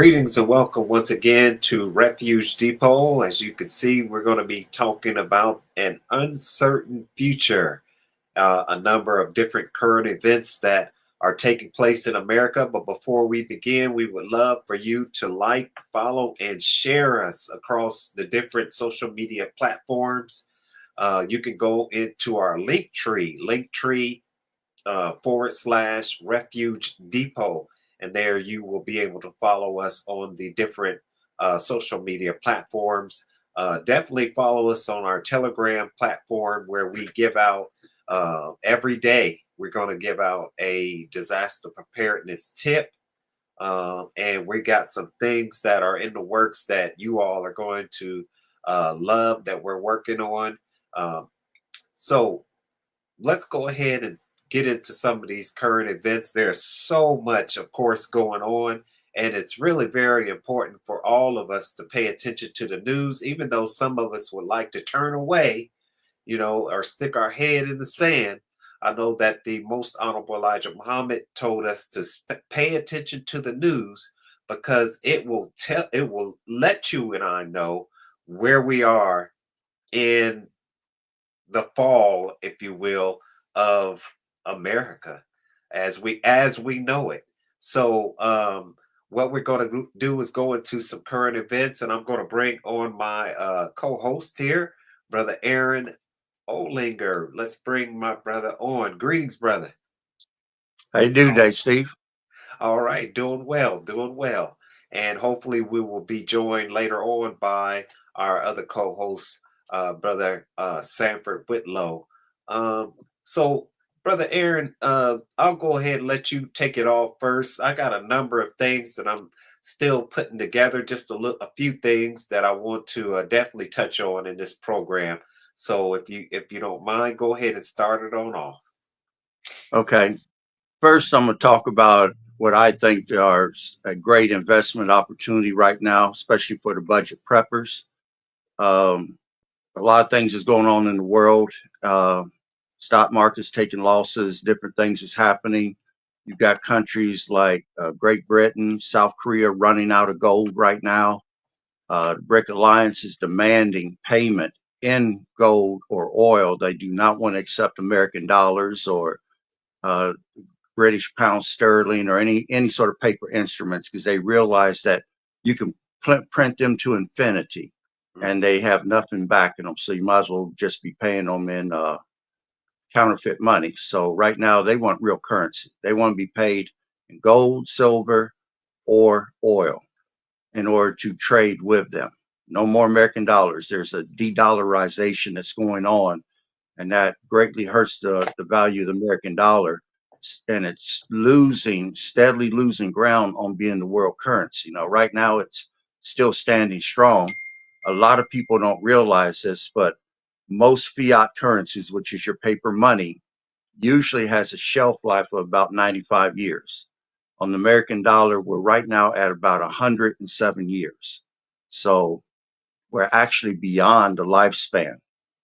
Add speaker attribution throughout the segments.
Speaker 1: Greetings and welcome once again to Refuge Depot. As you can see, we're going to be talking about an uncertain future, a number of different current events that are taking place in America. But before we begin, we would love for you to like, follow, and share us across the different social media platforms. You can go into our linktree / Refuge Depot. And there you will be able to follow us on the different social media platforms. Definitely follow us on our Telegram platform where we give out every day. We're going to give out a disaster preparedness tip. And we got some things that are in the works that you all are going to love that we're working on. So let's go ahead and get into some of these current events. There's so much, of course, going on, and it's really very important for all of us to pay attention to the news, even though some of us would like to turn away, or stick our head in the sand. I know that the most honorable Elijah Muhammad told us to pay attention to the news because it will let you and I know where we are in the fall, if you will, of America as we know it. So what we're going to do is go into some current events, and I'm going to bring on my co-host here, Brother Aaron Olinger. Let's bring my brother on. Greetings, brother.
Speaker 2: How you do today, Steve?
Speaker 1: All right, doing well, doing well. And hopefully we will be joined later on by our other co-host, Brother Sanford Whitlow. So, Brother Aaron, I'll go ahead and let you take it off first. I got a number of things that I'm still putting together, just a few things that I want to definitely touch on in this program. So if you don't mind, go ahead and start it on off.
Speaker 2: Okay. First, I'm going to talk about what I think are a great investment opportunity right now, especially for the budget preppers. Um, a lot of things is going on in the world. Uh, Stock market's taking losses. Different things is happening. You've got countries like Great Britain, South Korea running out of gold right now. The BRIC Alliance is demanding payment in gold or oil. They do not want to accept American dollars or uh, British pound sterling or any sort of paper instruments because they realize that you can print them to infinity and
Speaker 1: Mhm.
Speaker 2: they have nothing backing them. So you might as well just be paying them in counterfeit money. So right now they want real currency. They want to be paid in gold, silver, or oil in order to trade with them. No more American dollars. There's a de-dollarization that's going on, and that greatly hurts the value of the American dollar. And it's steadily losing ground on being the world currency. Now, right now, it's still standing strong. A lot of people don't realize this, but most fiat currencies, which is your paper money, usually has a shelf life of about 95 years. On the American dollar, we're right now at about 107 years. So we're actually beyond the lifespan.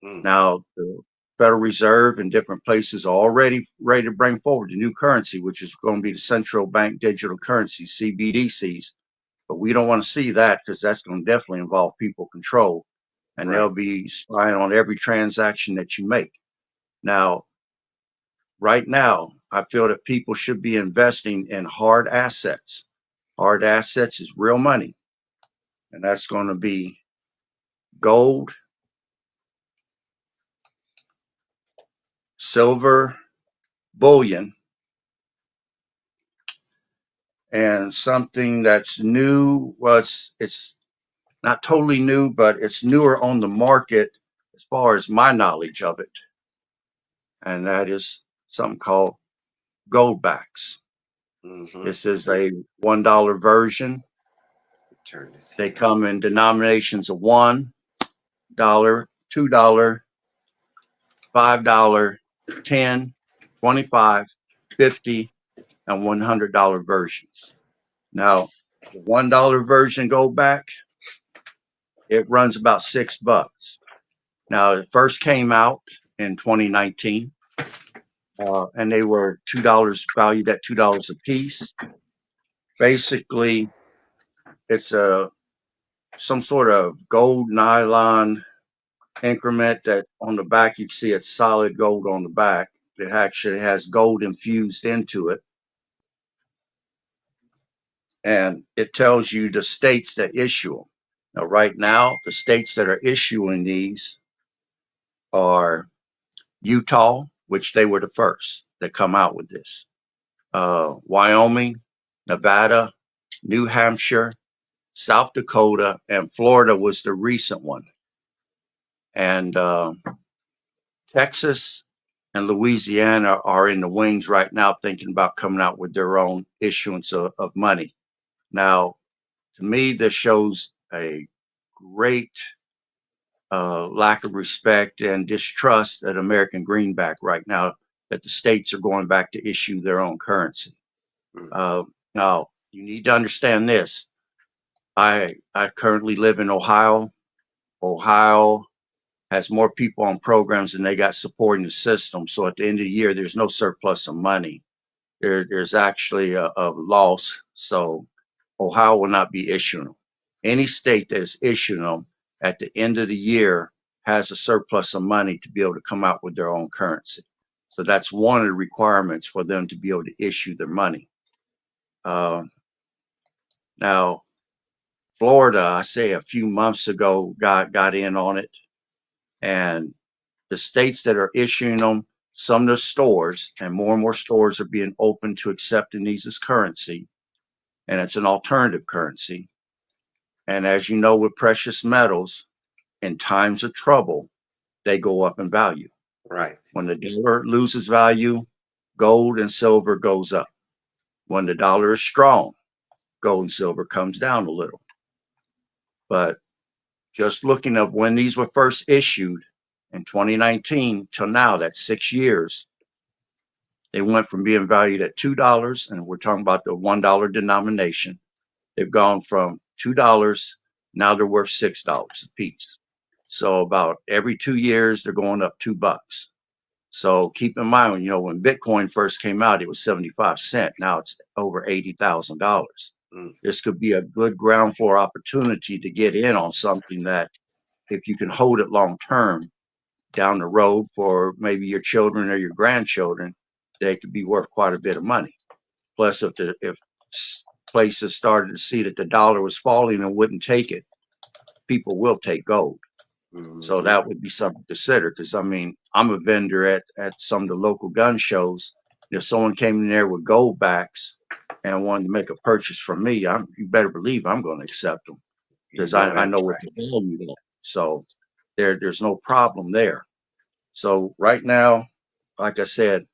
Speaker 1: Mm.
Speaker 2: Now, the Federal Reserve and different places are already ready to bring forward the new currency, which is going to be the central bank digital currency, CBDCs. But we don't want to see that because that's going to definitely involve people control, and
Speaker 1: Right.
Speaker 2: they'll be spying on every transaction that you make. Now, right now, I feel that people should be investing in hard assets. Hard assets is real money, and that's going to be gold, silver, bullion, and something that's new. Well, it's not totally new, but it's newer on the market as far as my knowledge of it, and that is something called goldbacks.
Speaker 1: Mm-hmm.
Speaker 2: This is a $1 version.
Speaker 1: Turn this
Speaker 2: They
Speaker 1: here.
Speaker 2: come in denominations of $1, $2, $5, 10, 25, 50, and $100 versions. Now, the $1 version goldback, it runs about $6. Now, it first came out in 2019, and they were $2 valued at $2 a piece. Basically, it's a some sort of gold nylon increment that on the back you can see it's solid gold on the back. It actually has gold infused into it, and it tells you the states that issue them. Now, right now, the states that are issuing these are Utah, which they were the first that come out with this. Wyoming, Nevada, New Hampshire, South Dakota, and Florida was the recent one. And Texas and Louisiana are in the wings right now, thinking about coming out with their own issuance of money. Now, to me, this shows a great lack of respect and distrust at American greenback right now that the states are going back to issue their own currency.
Speaker 1: Mm.
Speaker 2: Uh, Now, you need to understand this. I currently live in Ohio. Ohio has more people on programs than they got supporting the system. So at the end of the year, there's no surplus of money. There's actually a loss. So Ohio will not be issuing them. Any state that is issuing them at the end of the year has a surplus of money to be able to come out with their own currency. So that's one of the requirements for them to be able to issue their money. Uh, Now, Florida, I say a few months ago, got in on it, and the states that are issuing them, some of the stores, and more stores are being open to accepting these as currency, and it's an alternative currency. And as you know, with precious metals, in times of trouble, they go up in value.
Speaker 1: Right.
Speaker 2: When the dollar loses value, gold and silver goes up. When the dollar is strong, gold and silver comes down a little. But just looking at when these were first issued in 2019 till now, that's 6 years. They went from being valued at $2, and we're talking about the $1 denomination. They've gone from $2, now they're worth $6 a piece. So about every 2 years, they're going up $2. So keep in mind, when Bitcoin first came out, it was 75 cents. Now it's over $80,000.
Speaker 1: Mm.
Speaker 2: This could be a good ground floor opportunity to get in on something that, if you can hold it long term down the road for maybe your children or your grandchildren, they could be worth quite a bit of money. Plus, if places started to see that the dollar was falling and wouldn't take it, people will take gold. So
Speaker 1: Hmm.
Speaker 2: that would be something to consider. Because I mean, I'm a vendor at some of the local gun shows. If someone came in there with gold backs and wanted to make a purchase from me, you better believe I'm going to accept them,
Speaker 1: You
Speaker 2: because
Speaker 1: know
Speaker 2: I
Speaker 1: that's
Speaker 2: know what
Speaker 1: right.
Speaker 2: the value is. So there's no problem there. So right now, like I said,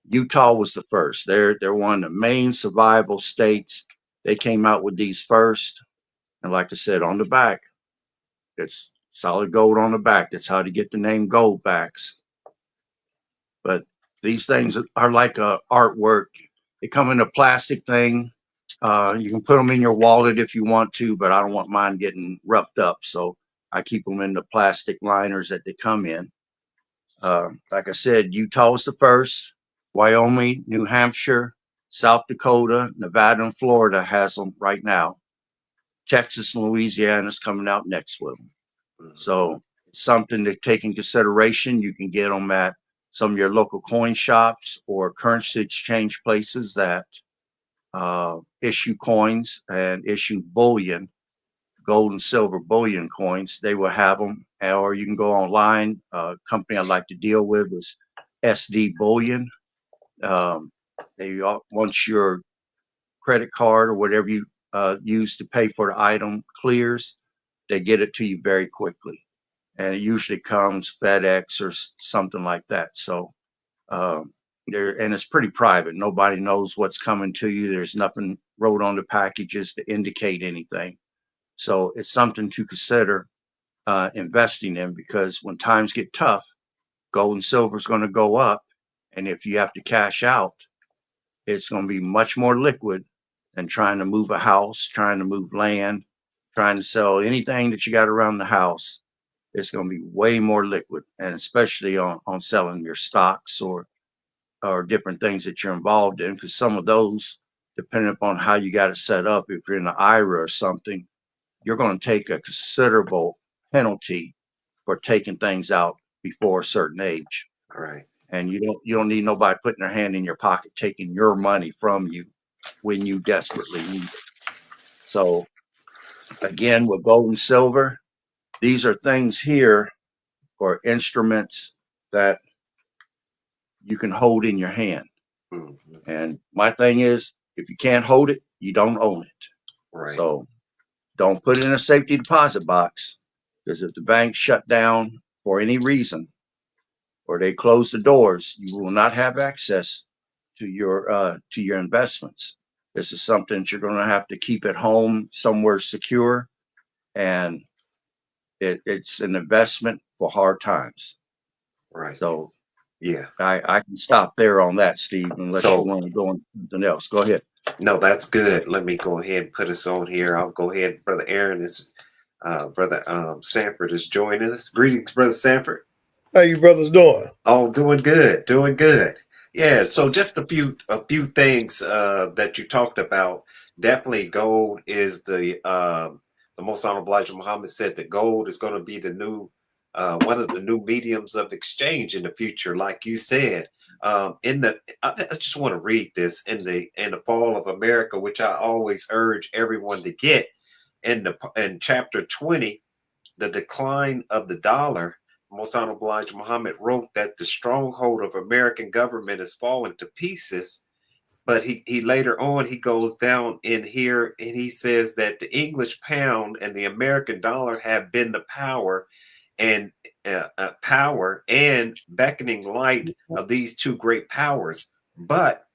Speaker 2: Utah was the first. They're one of the main survival states. They came out with these first, and like I said, on the back, it's solid gold on the back. That's how to get the name Goldbacks. But these things are like a artwork. They come in a plastic thing. You can put them in your wallet if you want to, but I don't want mine getting roughed up, so I keep them in the plastic liners that they come in. Like I said, Utah was the first. Wyoming, New Hampshire, South Dakota, Nevada, and Florida has them right now. Texas and Louisiana is coming out next with them.
Speaker 1: Hmm.
Speaker 2: So it's something to take in consideration. You can get them at some of your local coin shops or currency exchange places that issue coins and issue bullion, gold and silver bullion coins. They will have them, or you can go online. A company I like to deal with is SD Bullion. Um, once your credit card or whatever you use to pay for the item clears, they get it to you very quickly, and it usually comes FedEx or something like that. So there, and it's pretty private. Nobody knows what's coming to you. There's nothing wrote on the packages to indicate anything. So it's something to consider investing in, because when times get tough, gold and silver is going to go up, and if you have to cash out, it's going to be much more liquid than trying to move a house, trying to move land, trying to sell anything that you got around the house. It's going to be way more liquid, and especially on selling your stocks or different things that you're involved in, because some of those depending upon how you got it set up, if you're in an IRA or something, you're going to take a considerable penalty for taking things out before a certain age.
Speaker 1: All right.
Speaker 2: And you don't need nobody putting their hand in your pocket taking your money from you when you desperately need it. So again, with gold and silver, these are things here or instruments that you can hold in your hand.
Speaker 1: Mm-hmm.
Speaker 2: And my thing is, if you can't hold it, you don't own it.
Speaker 1: Right.
Speaker 2: So don't put it in a safety deposit box, because if the bank shut down for any reason or they close the doors, you will not have access to your investments. This is something that you're going to have to keep at home somewhere secure, and it's an investment for hard times.
Speaker 1: Right.
Speaker 2: So
Speaker 1: Yeah.
Speaker 2: I can stop there on that, Steve, unless you
Speaker 1: So
Speaker 2: want to go on something else. Go ahead.
Speaker 1: no, that's good. Let me go ahead and put us on here. I'll go ahead. Brother Aaron is brother Sanford is joining us. Greetings, brother Sanford.
Speaker 3: How you brothers doing?
Speaker 1: Oh, doing good, doing good. Yeah, so just a few things that you talked about. Definitely, gold is the most honorable Elijah Muhammad said that gold is going to be the new one of the new mediums of exchange in the future. Like you said, I just want to read this in the fall of America, which I always urge everyone to get in chapter 20, the decline of the dollar. Most Honorable Elijah Muhammad wrote that the stronghold of American government has fallen to pieces. But he later on he goes down in here and he says that the English pound and the American dollar have been the and power and beckoning light of these two great powers. But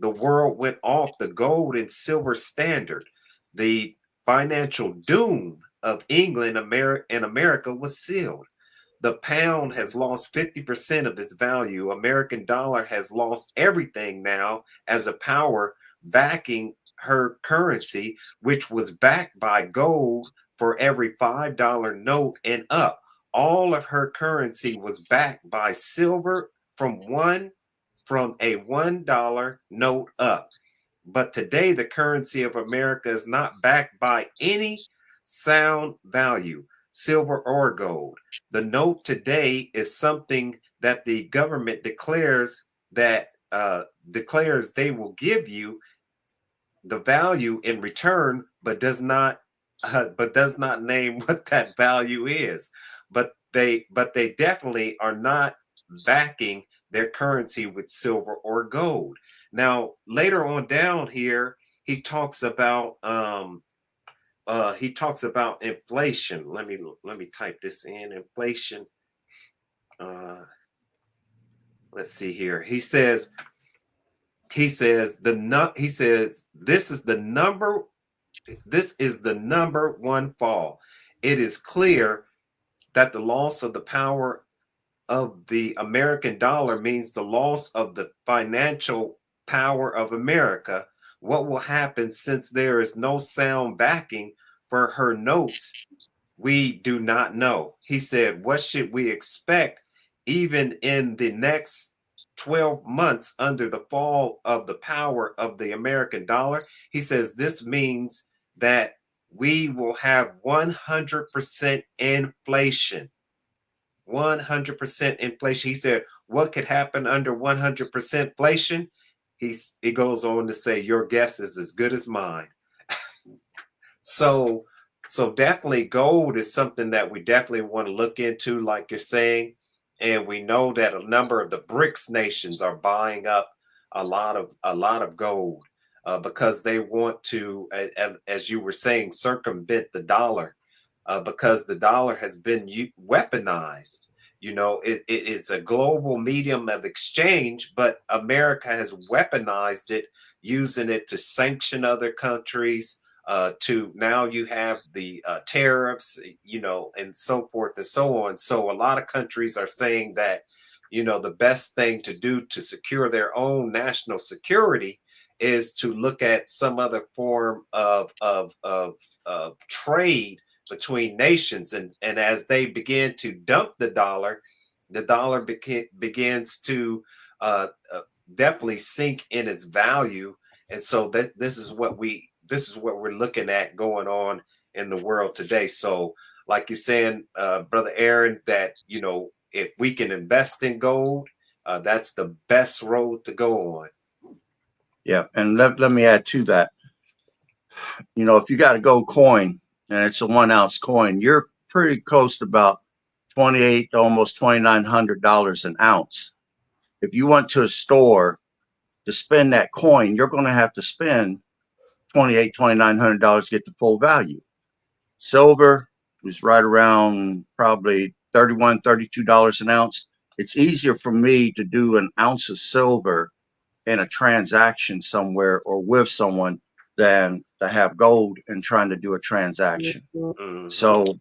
Speaker 1: the world went off the gold and silver standard. The financial doom of England and America was sealed. The pound has lost 50% of its value. American dollar has lost everything now as a power backing her currency, which was backed by gold for every $5 note and up. All of her currency was backed by silver from a $1 note up. But today, the currency of America is not backed by any sound value, silver or gold. The note today is something that the government declares they will give you the value in return, but does not name what that value is. But they definitely are not backing their currency with silver or gold. Now later on down here, he talks about inflation. Let me type this in. Inflation. Uh, let's see here. He says this is the number one fall. It is clear that the loss of the power of the American dollar means the loss of the financial power of America. What will happen since there is no sound backing for her notes? We do not know. He said, what should we expect even in the next 12 months under the fall of the power of the American dollar? He says, this means that we will have 100% inflation. 100% inflation. He said, what could happen under 100% inflation? He goes on to say, your guess is as good as mine. So, so definitely gold is something that we definitely want to look into, like you're saying. And we know that a number of the BRICS nations are buying up a lot of gold because they want to, as you were saying, circumvent the dollar because the dollar has been weaponized. It is a global medium of exchange, but America has weaponized it, using it to sanction other countries. To now you have the tariffs, and so forth and so on. So a lot of countries are saying that, the best thing to do to secure their own national security is to look at some other form of trade between nations, and as they begin to dump the dollar begins to uh, uh, definitely sink in its value, And so this is what we're looking at going on in the world today. So, like you're saying, Brother Aaron, that if we can invest in gold, that's the best road to go on.
Speaker 2: Yeah, and let me add to that. If you got a gold coin and it's a 1 ounce coin, you're pretty close to about 28 to almost $2,900 an ounce. If you went to a store to spend that coin, you're going to have to spend $2,900 to get the full value. Silver was right around probably $31, $32 an ounce. It's easier for me to do an ounce of silver in a transaction somewhere or with someone than to have gold and trying to do a transaction.
Speaker 1: Mhm.
Speaker 2: So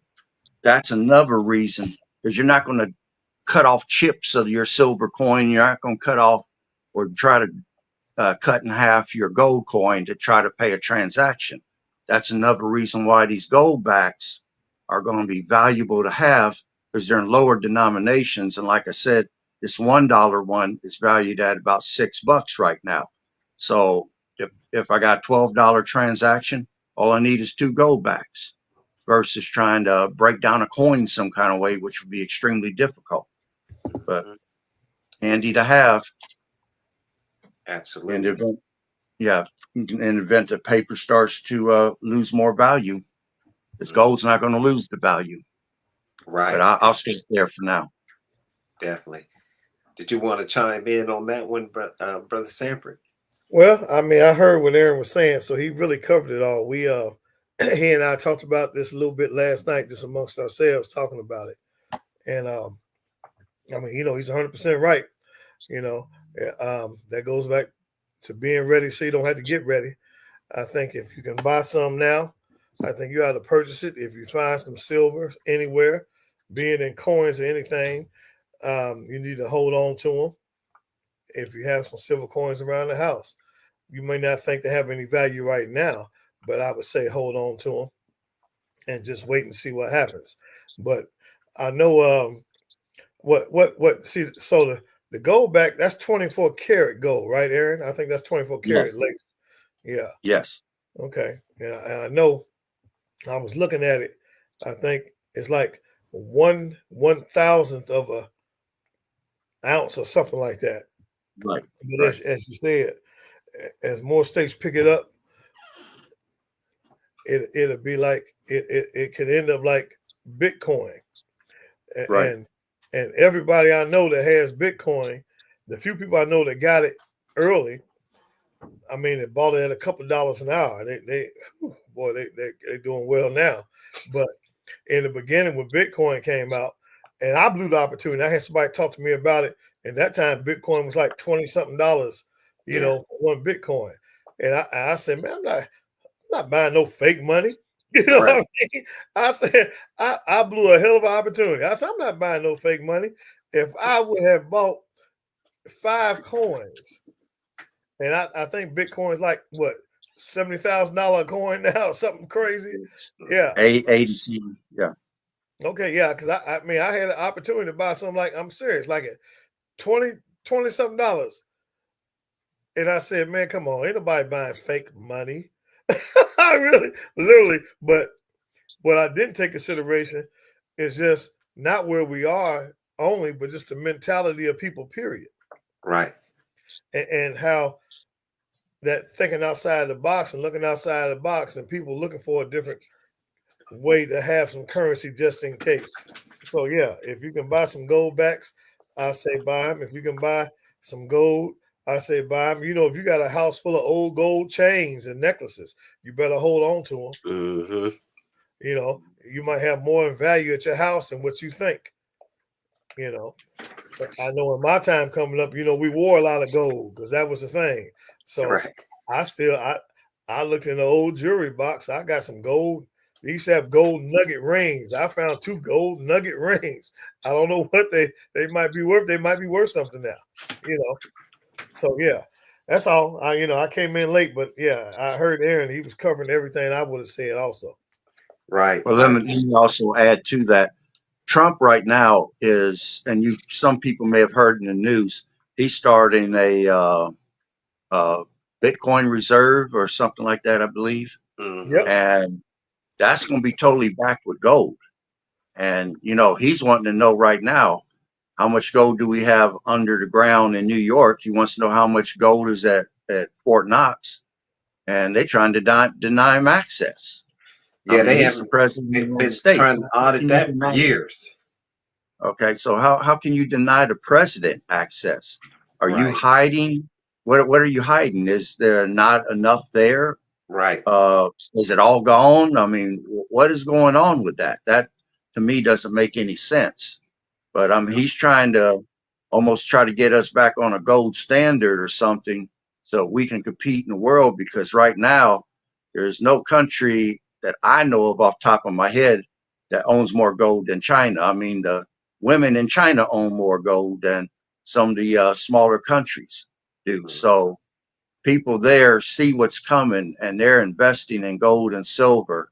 Speaker 2: that's another reason, because you're not going to cut off chips of your silver coin. You're not going to cut off or try to cut in half your gold coin to try to pay a transaction. That's another reason why these gold backs are going to be valuable to have, because they're in lower denominations. And like I said, this $1 one is valued at about $6 right now. So if I got a $12 transaction, all I need is 2 gold backs versus trying to break down a coin some kind of way, which would be extremely difficult, but handy to have. And
Speaker 1: Absolutely.
Speaker 2: yeah, in the event that paper starts to lose more value, this gold's not going to lose the value. But
Speaker 1: Right.
Speaker 2: I'll stay there for now.
Speaker 1: Definitely. Did you want to chime in on that one, Brother Sanford?
Speaker 3: Well, I mean, I heard what Aaron was saying, so he really covered it all. We he and I talked about this a little bit last night, just amongst ourselves, talking about it. And I mean, he's 100% right. That goes back to being ready, so you don't have to get ready. I think if you can buy some now, I think you ought to purchase it. If you find some silver anywhere, be it in coins or anything, you need to hold on to them. If you have some silver coins around the house, you may not think they have any value right now, but I would say hold on to them and just wait and see what happens. But I know what see, so the gold back, that's 24 karat gold, right, Aaron? I think that's 24 karat
Speaker 2: Yes.
Speaker 3: lace. Yeah.
Speaker 2: Yes.
Speaker 3: Okay. Yeah. And I know I was looking at it. I think it's like 1/1000th of a ounce or something like that.
Speaker 2: Right.
Speaker 3: But
Speaker 2: Right.
Speaker 3: as you said, as more states pick it up, it'll be like it could end up like Bitcoin.
Speaker 2: Right.
Speaker 3: And everybody I know that has Bitcoin, the few people I know that got it early, I mean, they bought it at a couple of dollars an hour. They're doing well now. But in the beginning, when Bitcoin came out, and I blew the opportunity, I had somebody talk to me about it. And that time, Bitcoin was like 20 something dollars,
Speaker 1: Yeah.
Speaker 3: for one Bitcoin. And I said, man, I'm not buying no fake money. You know what
Speaker 1: Right.
Speaker 3: I mean? I said, I blew a hell of an opportunity. I said, I'm not buying no fake money. If I would have bought 5 coins, and I think Bitcoin's like what, $70,000 a coin now, something crazy. Yeah.
Speaker 2: 80. Yeah.
Speaker 3: Okay, yeah, because I mean I had an opportunity to buy something, like, I'm serious, like at 20 something dollars. And I said, man, come on, ain't nobody buying fake money. I really, literally, but what I didn't take consideration is just not where we are only, but just the mentality of people, period.
Speaker 1: Right.
Speaker 3: And how that thinking outside the box and looking outside the box, and people looking for a different way to have some currency just in case. So yeah, if you can buy some gold backs, I say buy them. If you can buy some gold, I say buy them. If you got a house full of old gold chains and necklaces, you better hold on to them.
Speaker 1: Mm-hmm.
Speaker 3: You might have more in value at your house than what you think. But I know in my time coming up, we wore a lot of gold because that was the thing. So
Speaker 1: Right.
Speaker 3: I looked in the old jewelry box. I got some gold. They used to have gold nugget rings. I found 2 gold nugget rings. I don't know what they might be worth. They might be worth something now. So yeah, that's all. I came in late, but yeah, I heard Aaron. He was covering everything I would have said also.
Speaker 1: Right.
Speaker 2: Well, let me also add to that. Trump right now is, and some people may have heard in the news, he's starting a Bitcoin reserve or something like that, I believe.
Speaker 1: Mm-hmm.
Speaker 3: Yep.
Speaker 2: And that's going to be totally backed with gold. And, he's wanting to know right now, how much gold do we have under the ground in New York? He wants to know how much gold is at Fort Knox. And they're trying to deny him access. I
Speaker 1: Yeah,
Speaker 2: mean,
Speaker 1: they
Speaker 2: he's the
Speaker 1: haven't
Speaker 2: president of the United
Speaker 1: been
Speaker 2: States.
Speaker 1: trying to
Speaker 2: How
Speaker 1: audit
Speaker 2: can you
Speaker 1: that for
Speaker 2: deny?
Speaker 1: years.
Speaker 2: Okay, so how can you deny the president access? Are you
Speaker 1: Right,
Speaker 2: hiding? What are you hiding? Is there not enough there?
Speaker 1: right.
Speaker 2: Is it all gone? I mean, what is going on with that? That to me doesn't make any sense. But he's trying to almost try to get us back on a gold standard or something so we can compete in the world. Because right now, there's no country that I know of off the top of my head that owns more gold than China. I mean, the women in China own more gold than some of the smaller countries do.
Speaker 1: Mhm.
Speaker 2: So people there see what's coming and they're investing in gold and silver.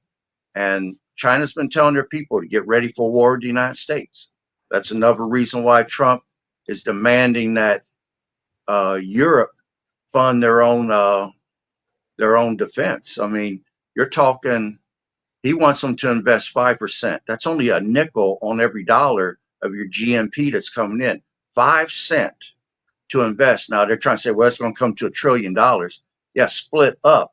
Speaker 2: And China's been telling their people to get ready for war with the United States. That's another reason why Trump is demanding that Europe fund their own defense. I mean, you're talking. He wants them to invest 5%. That's only a nickel on every dollar of your GNP that's coming in. 5 cents to invest. Now they're trying to say, well, it's going to come to $1 trillion. Yeah, split up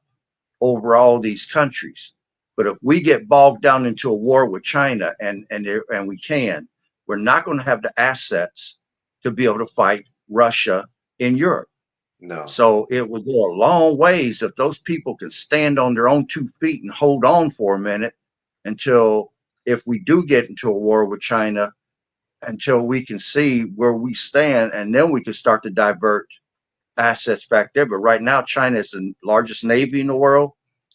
Speaker 2: over all these countries. But if we get bogged down into a war with China, and we're not going to have the assets to be able to fight Russia in Europe.
Speaker 1: No,
Speaker 2: So it will go a long ways if those people can stand on their own 2 feet and hold on for a minute until, if we do get into a war with China, until we can see where we stand, and then we can start to divert assets back there. But right now, China is the largest navy in the world.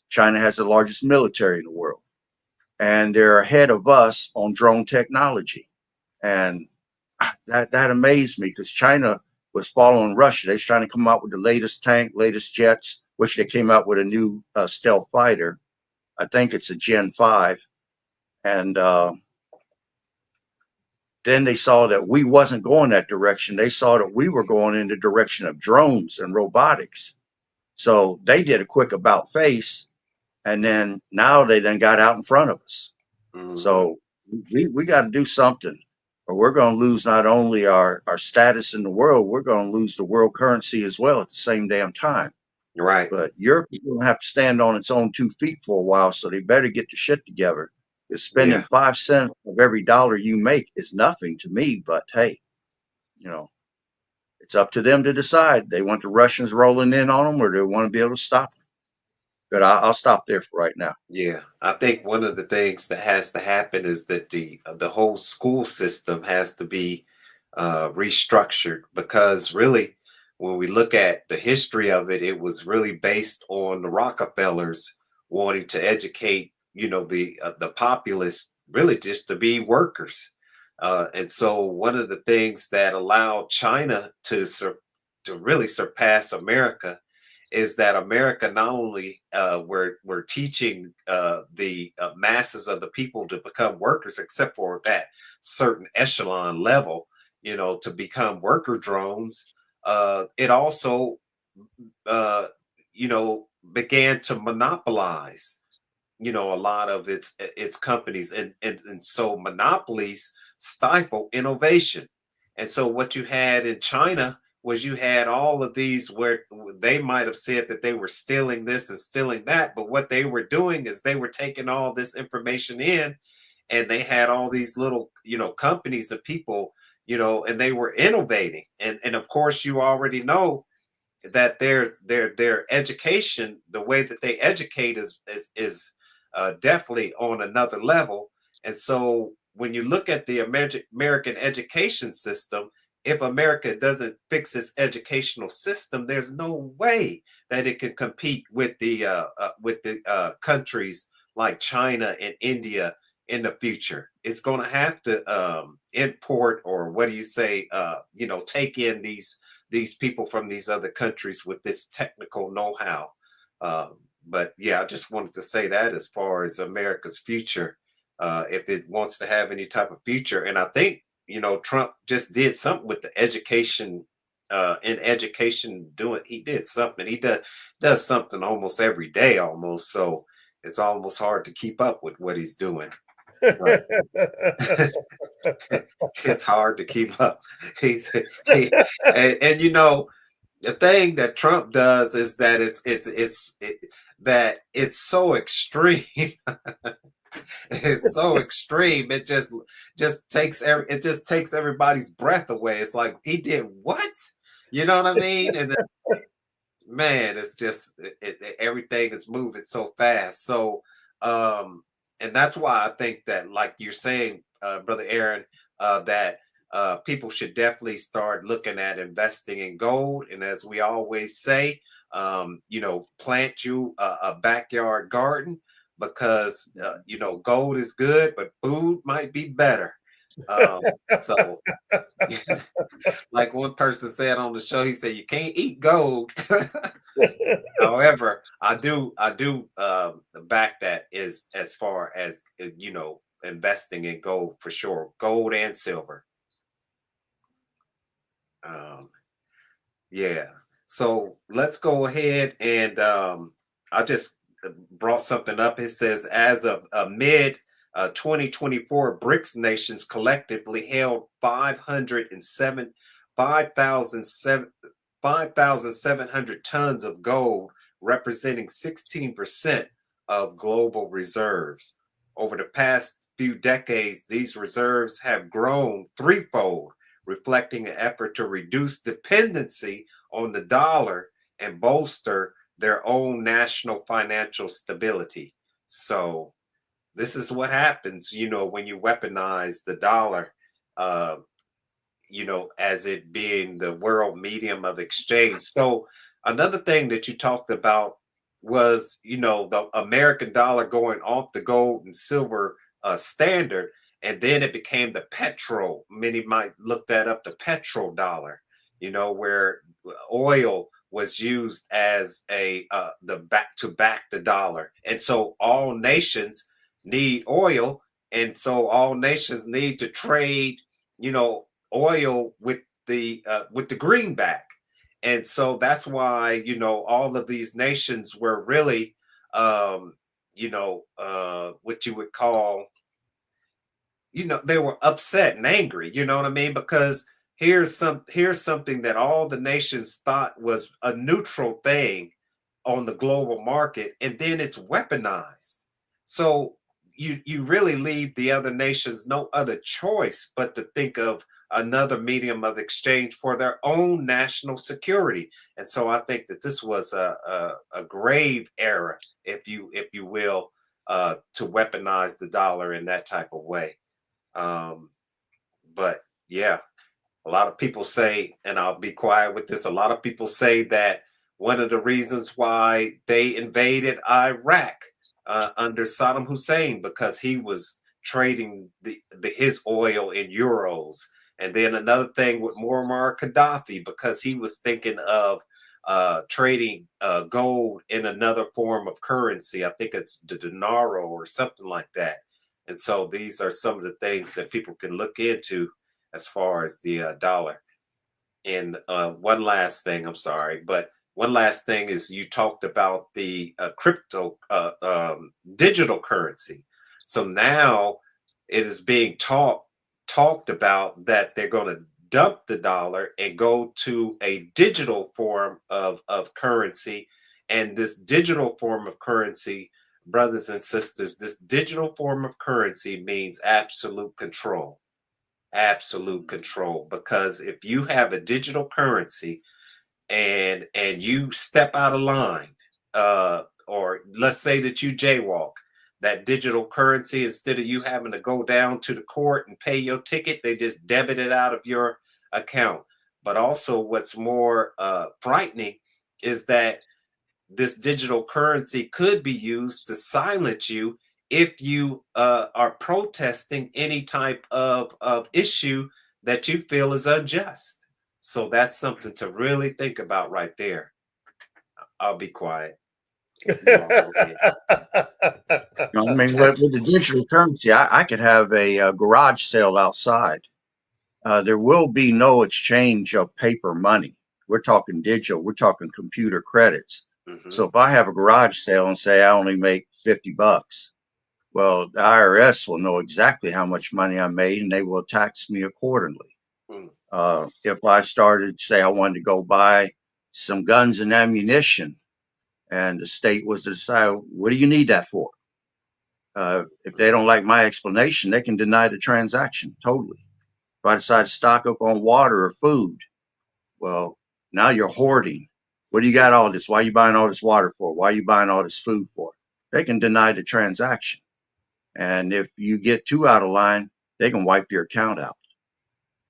Speaker 2: China has the largest military in the world, and they're ahead of us on drone technology. And that amazed me because China was following Russia. They're trying to come out with the latest tank, latest jets, which they came out with a new stealth fighter. I think it's a Gen 5. And then they saw that we wasn't going that direction. They saw that we were going in the direction of drones and robotics. So they did a quick about face, and then now they then got out in front of us.
Speaker 1: hmm
Speaker 2: So we got to do something, or we're going to lose not only our status in the world, we're going to lose the world currency as well at the same damn time.
Speaker 1: right.
Speaker 2: But Europe is going to have to stand on its own 2 feet for a while, so they better get the shit together. Because spending
Speaker 1: Yeah,
Speaker 2: 5 cents of every dollar you make is nothing to me. But hey, you know, it's up to them to decide. They want the Russians rolling in on them, or they want to be able to stop them. But I'll stop there for right now.
Speaker 1: yeah. I think one of the things that has to happen is that the whole school system has to be restructured, because really, when we look at the history of it, it was really based on the Rockefellers wanting to educate, the populace really just to be workers. And so one of the things that allowed China to really surpass America is that America not only we're teaching the masses of the people to become workers, except for that certain echelon level, to become worker drones. It also, uh, began to monopolize, a lot of its companies, and so monopolies stifle innovation. And so what you had in China was you had all of these where they might have said that they were stealing this and stealing that, but what they were doing is they were taking all this information in, and they had all these little, companies of people, and they were innovating. And of course, you already know that their education, the way that they educate is definitely on another level. And so when you look at the American education system, if America doesn't fix its educational system, there's no way that it can compete with the countries like China and India in the future. It's going to have to import, or what do you say, take in these people from these other countries with this technical know-how. But yeah, I just wanted to say that as far as America's future, if it wants to have any type of future. And I think, Trump just did something with the education in education doing. He did something. He does something almost every day, almost. So it's almost hard to keep up with what he's doing. But it's hard to keep up. He's he, and you know the thing that Trump does is that that it's so extreme. It's so extreme. It just takes everybody's breath away. It's like he did what? You know what I mean? And man, it's just everything is moving so fast. So, and that's why I think that, like you're saying, Brother Aaron, that people should definitely start looking at investing in gold. And as we always say, you know, plant you a backyard garden because you know gold is good, but food might be better. Um, so, like one person said on the show, he said you can't eat gold. However, I do back that is as far as you know investing in gold for sure, gold and silver. Um, yeah. So let's go ahead and I just brought something up. It says as of mid 2024, BRICS nations collectively held 5,700 tons of gold, representing 16% of global reserves. Over the past few decades, these reserves have grown threefold, reflecting an effort to reduce dependency on the dollar and bolster their own national financial stability. So, this is what happens, you know, when you weaponize the dollar. Uh, you know, as it being the world medium of exchange. So another thing that you talked about was, you know, the American dollar going off the gold and silver standard, and then it became the petrol. Many might look that up, the petrol dollar. You know, where oil was used as a the back to back the dollar, and so all nations need oil, and so all nations need to trade. You know, oil with the greenback, and so that's why you know all of these nations were really you know what you would call you know they were upset and angry. You know what I mean? Because here's something that all the nations thought was a neutral thing on the global market, and then it's weaponized. So you really leave the other nations no other choice but to think of another medium of exchange for their own national security. And so I think that this was a grave error, if you will, to weaponize the dollar in that type of way. Um, but yeah, a lot of people say, and I'll be quiet with this, a lot of people say that one of the reasons why they invaded Iraq under Saddam Hussein because he was trading his oil in euros. And then another thing with Muammar Gaddafi because he was thinking of trading gold in another form of currency. I think it's the dinaro or something like that. And so these are some of the things that people can look into as far as the dollar. And one last thing, I'm sorry, but one last thing is you talked about the crypto digital currency. So now it is being talked about that they're going to dump the dollar and go to a digital form of currency. And this digital form of currency, brothers and sisters, this digital form of currency means absolute control, because if you have a digital currency and you step out of line, or let's say that you jaywalk, that digital currency, instead of you having to go down to the court and pay your ticket, they just debit it out of your account. But also what's more frightening is that this digital currency could be used to silence you if you are protesting any type of issue that you feel is unjust. So that's something to really think about right there. I'll be quiet. You all go ahead.
Speaker 2: I mean, with the digital currency, I could have a garage sale outside. There will be no exchange of paper money. We're talking digital. We're talking computer credits.
Speaker 1: Mm-hmm.
Speaker 2: So if I have a garage sale and say I only make $50, well, the IRS will know exactly how much money I made, and they will tax me accordingly.
Speaker 1: Mm.
Speaker 2: If I started, say, I wanted to go buy some guns and ammunition, and the state was to decide, what do you need that for? If they don't like my explanation, they can deny the transaction totally. If I decide to stock up on water or food, well, now you're hoarding. What do you got all this? Why are you buying all this water for? Why are you buying all this food for? They can deny the transaction. And if you get too out of line, they can wipe your account out.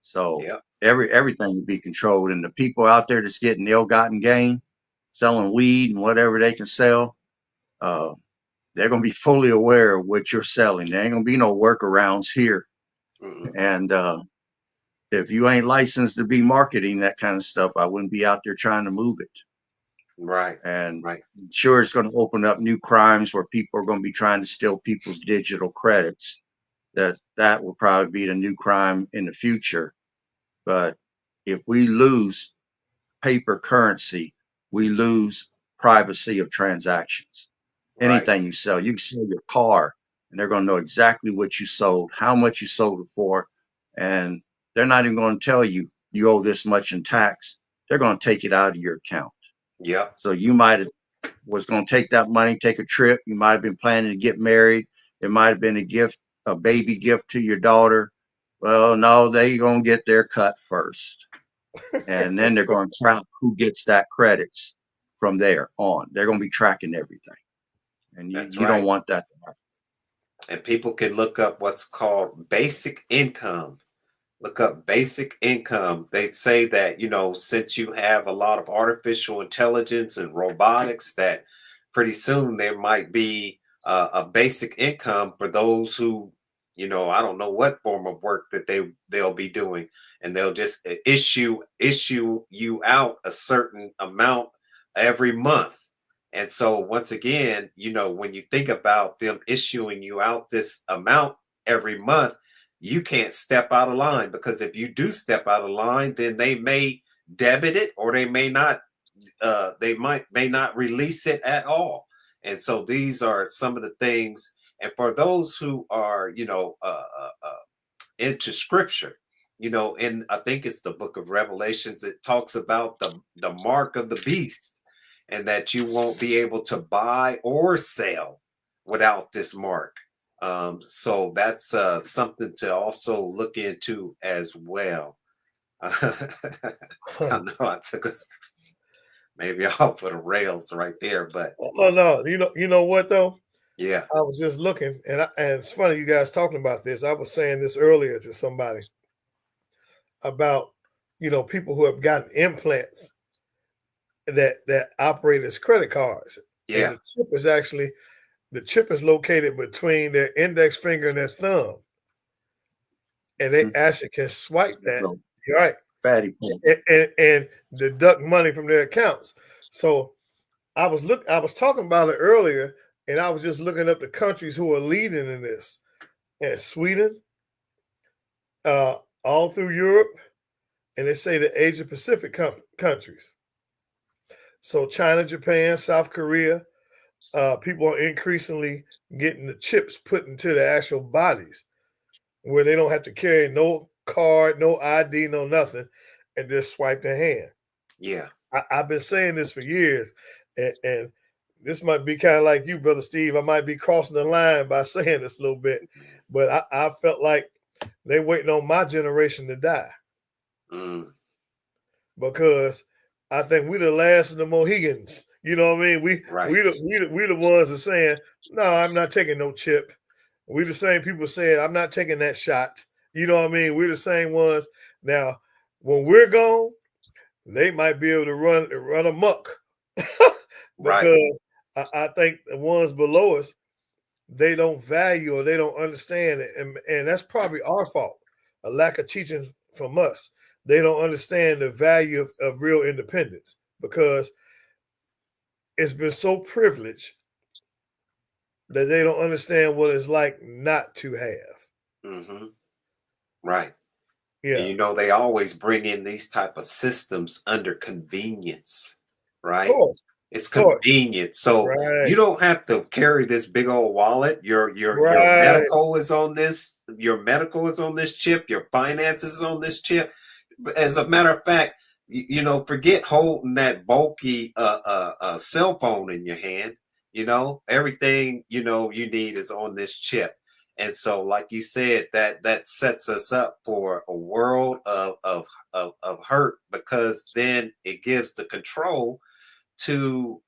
Speaker 2: So
Speaker 1: Yep.
Speaker 2: everything will be controlled. And the people out there that's getting ill-gotten gain, selling weed and whatever they can sell, they're going to be fully aware of what you're selling. There ain't going to be no workarounds here.
Speaker 1: Mm-mm.
Speaker 2: And if you ain't licensed to be marketing that kind of stuff, I wouldn't be out there trying to move it.
Speaker 1: Right.
Speaker 2: And
Speaker 1: Right.
Speaker 2: sure, it's going to open up new crimes where people are going to be trying to steal people's digital credits. That will probably be the new crime in the future. But if we lose paper currency, we lose privacy of transactions.
Speaker 1: Right.
Speaker 2: Anything you sell, you can sell your car, and they're going to know exactly what you sold, how much you sold it for, and they're not even going to tell you you owe this much in tax. They're going to take it out of your account.
Speaker 1: Yep.
Speaker 2: So you might have was going to take that money, take a trip. You might have been planning to get married. It might have been a gift, a baby gift to your daughter. Well, no, they're going to get their cut first. And then they're going to track who gets that credits from there on. They're going to be tracking everything. And
Speaker 1: That's
Speaker 2: you don't
Speaker 1: right.
Speaker 2: want that to happen.
Speaker 1: And people can look up what's called basic income. Look up basic income. They say that, since you have a lot of artificial intelligence and robotics, that pretty soon there might be a basic income for those who, I don't know what form of work that they'll be doing, and they'll just issue you out a certain amount every month. And so once again, when you think about them issuing you out this amount every month, you can't step out of line, because if you do step out of line, then they may debit it, or they may not. May not release it at all. And so these are some of the things. And for those who are, into scripture, and I think it's the book of Revelations, it talks about the mark of the beast, and that you won't be able to buy or sell without this mark. So that's something to also look into as well. I know I took us maybe off of the rails right there, but
Speaker 3: Oh no, you know what though?
Speaker 1: yeah.
Speaker 3: I was just looking, and it's funny you guys talking about this. I was saying this earlier to somebody about people who have gotten implants that operate as credit cards, and
Speaker 1: Yeah.
Speaker 3: the chip is located between their index finger and their thumb, and they actually can swipe that.
Speaker 2: So,
Speaker 3: Right.
Speaker 2: fatty.
Speaker 3: And deduct money from their accounts. So I was talking about it earlier, and I was just looking up the countries who are leading in this. And Sweden, all through Europe, and they say the Asia Pacific countries. So China, Japan, South Korea, people are increasingly getting the chips put into the actual bodies, where they don't have to carry no card, no ID, no nothing, and just swipe their hand.
Speaker 1: Yeah.
Speaker 3: I've been saying this for years, and this might be kind of like you, Brother Steve. I might be crossing the line by saying this a little bit, but I felt like they waiting on my generation to die, because I think we're the last of the Mohegans. You know what I mean? We the ones that saying, no, I'm not taking no chip. We the same people saying, I'm not taking that shot. You know what I mean? We're the same ones. Now, when we're gone, they might be able to run amok. Because I think the ones below us, they don't value or they don't understand it. And that's probably our fault, a lack of teaching from us. They don't understand the value of real independence, because it's been so privileged that they don't understand what it's like not to have.
Speaker 1: Mm-hmm. Right.
Speaker 3: Yeah.
Speaker 1: And, they always bring in these type of systems under convenience,
Speaker 3: Of
Speaker 1: right?
Speaker 3: course.
Speaker 1: It's
Speaker 3: Of course.
Speaker 1: convenient. So you
Speaker 3: Right.
Speaker 1: don't have to carry this big old wallet. Your
Speaker 3: Right.
Speaker 1: medical is on this. Your medical is on this chip. Your finances is on this chip. As a matter of fact, forget holding that bulky cell phone in your hand. Everything you need is on this chip. And so, like you said, that sets us up for a world of hurt, because then it gives the control to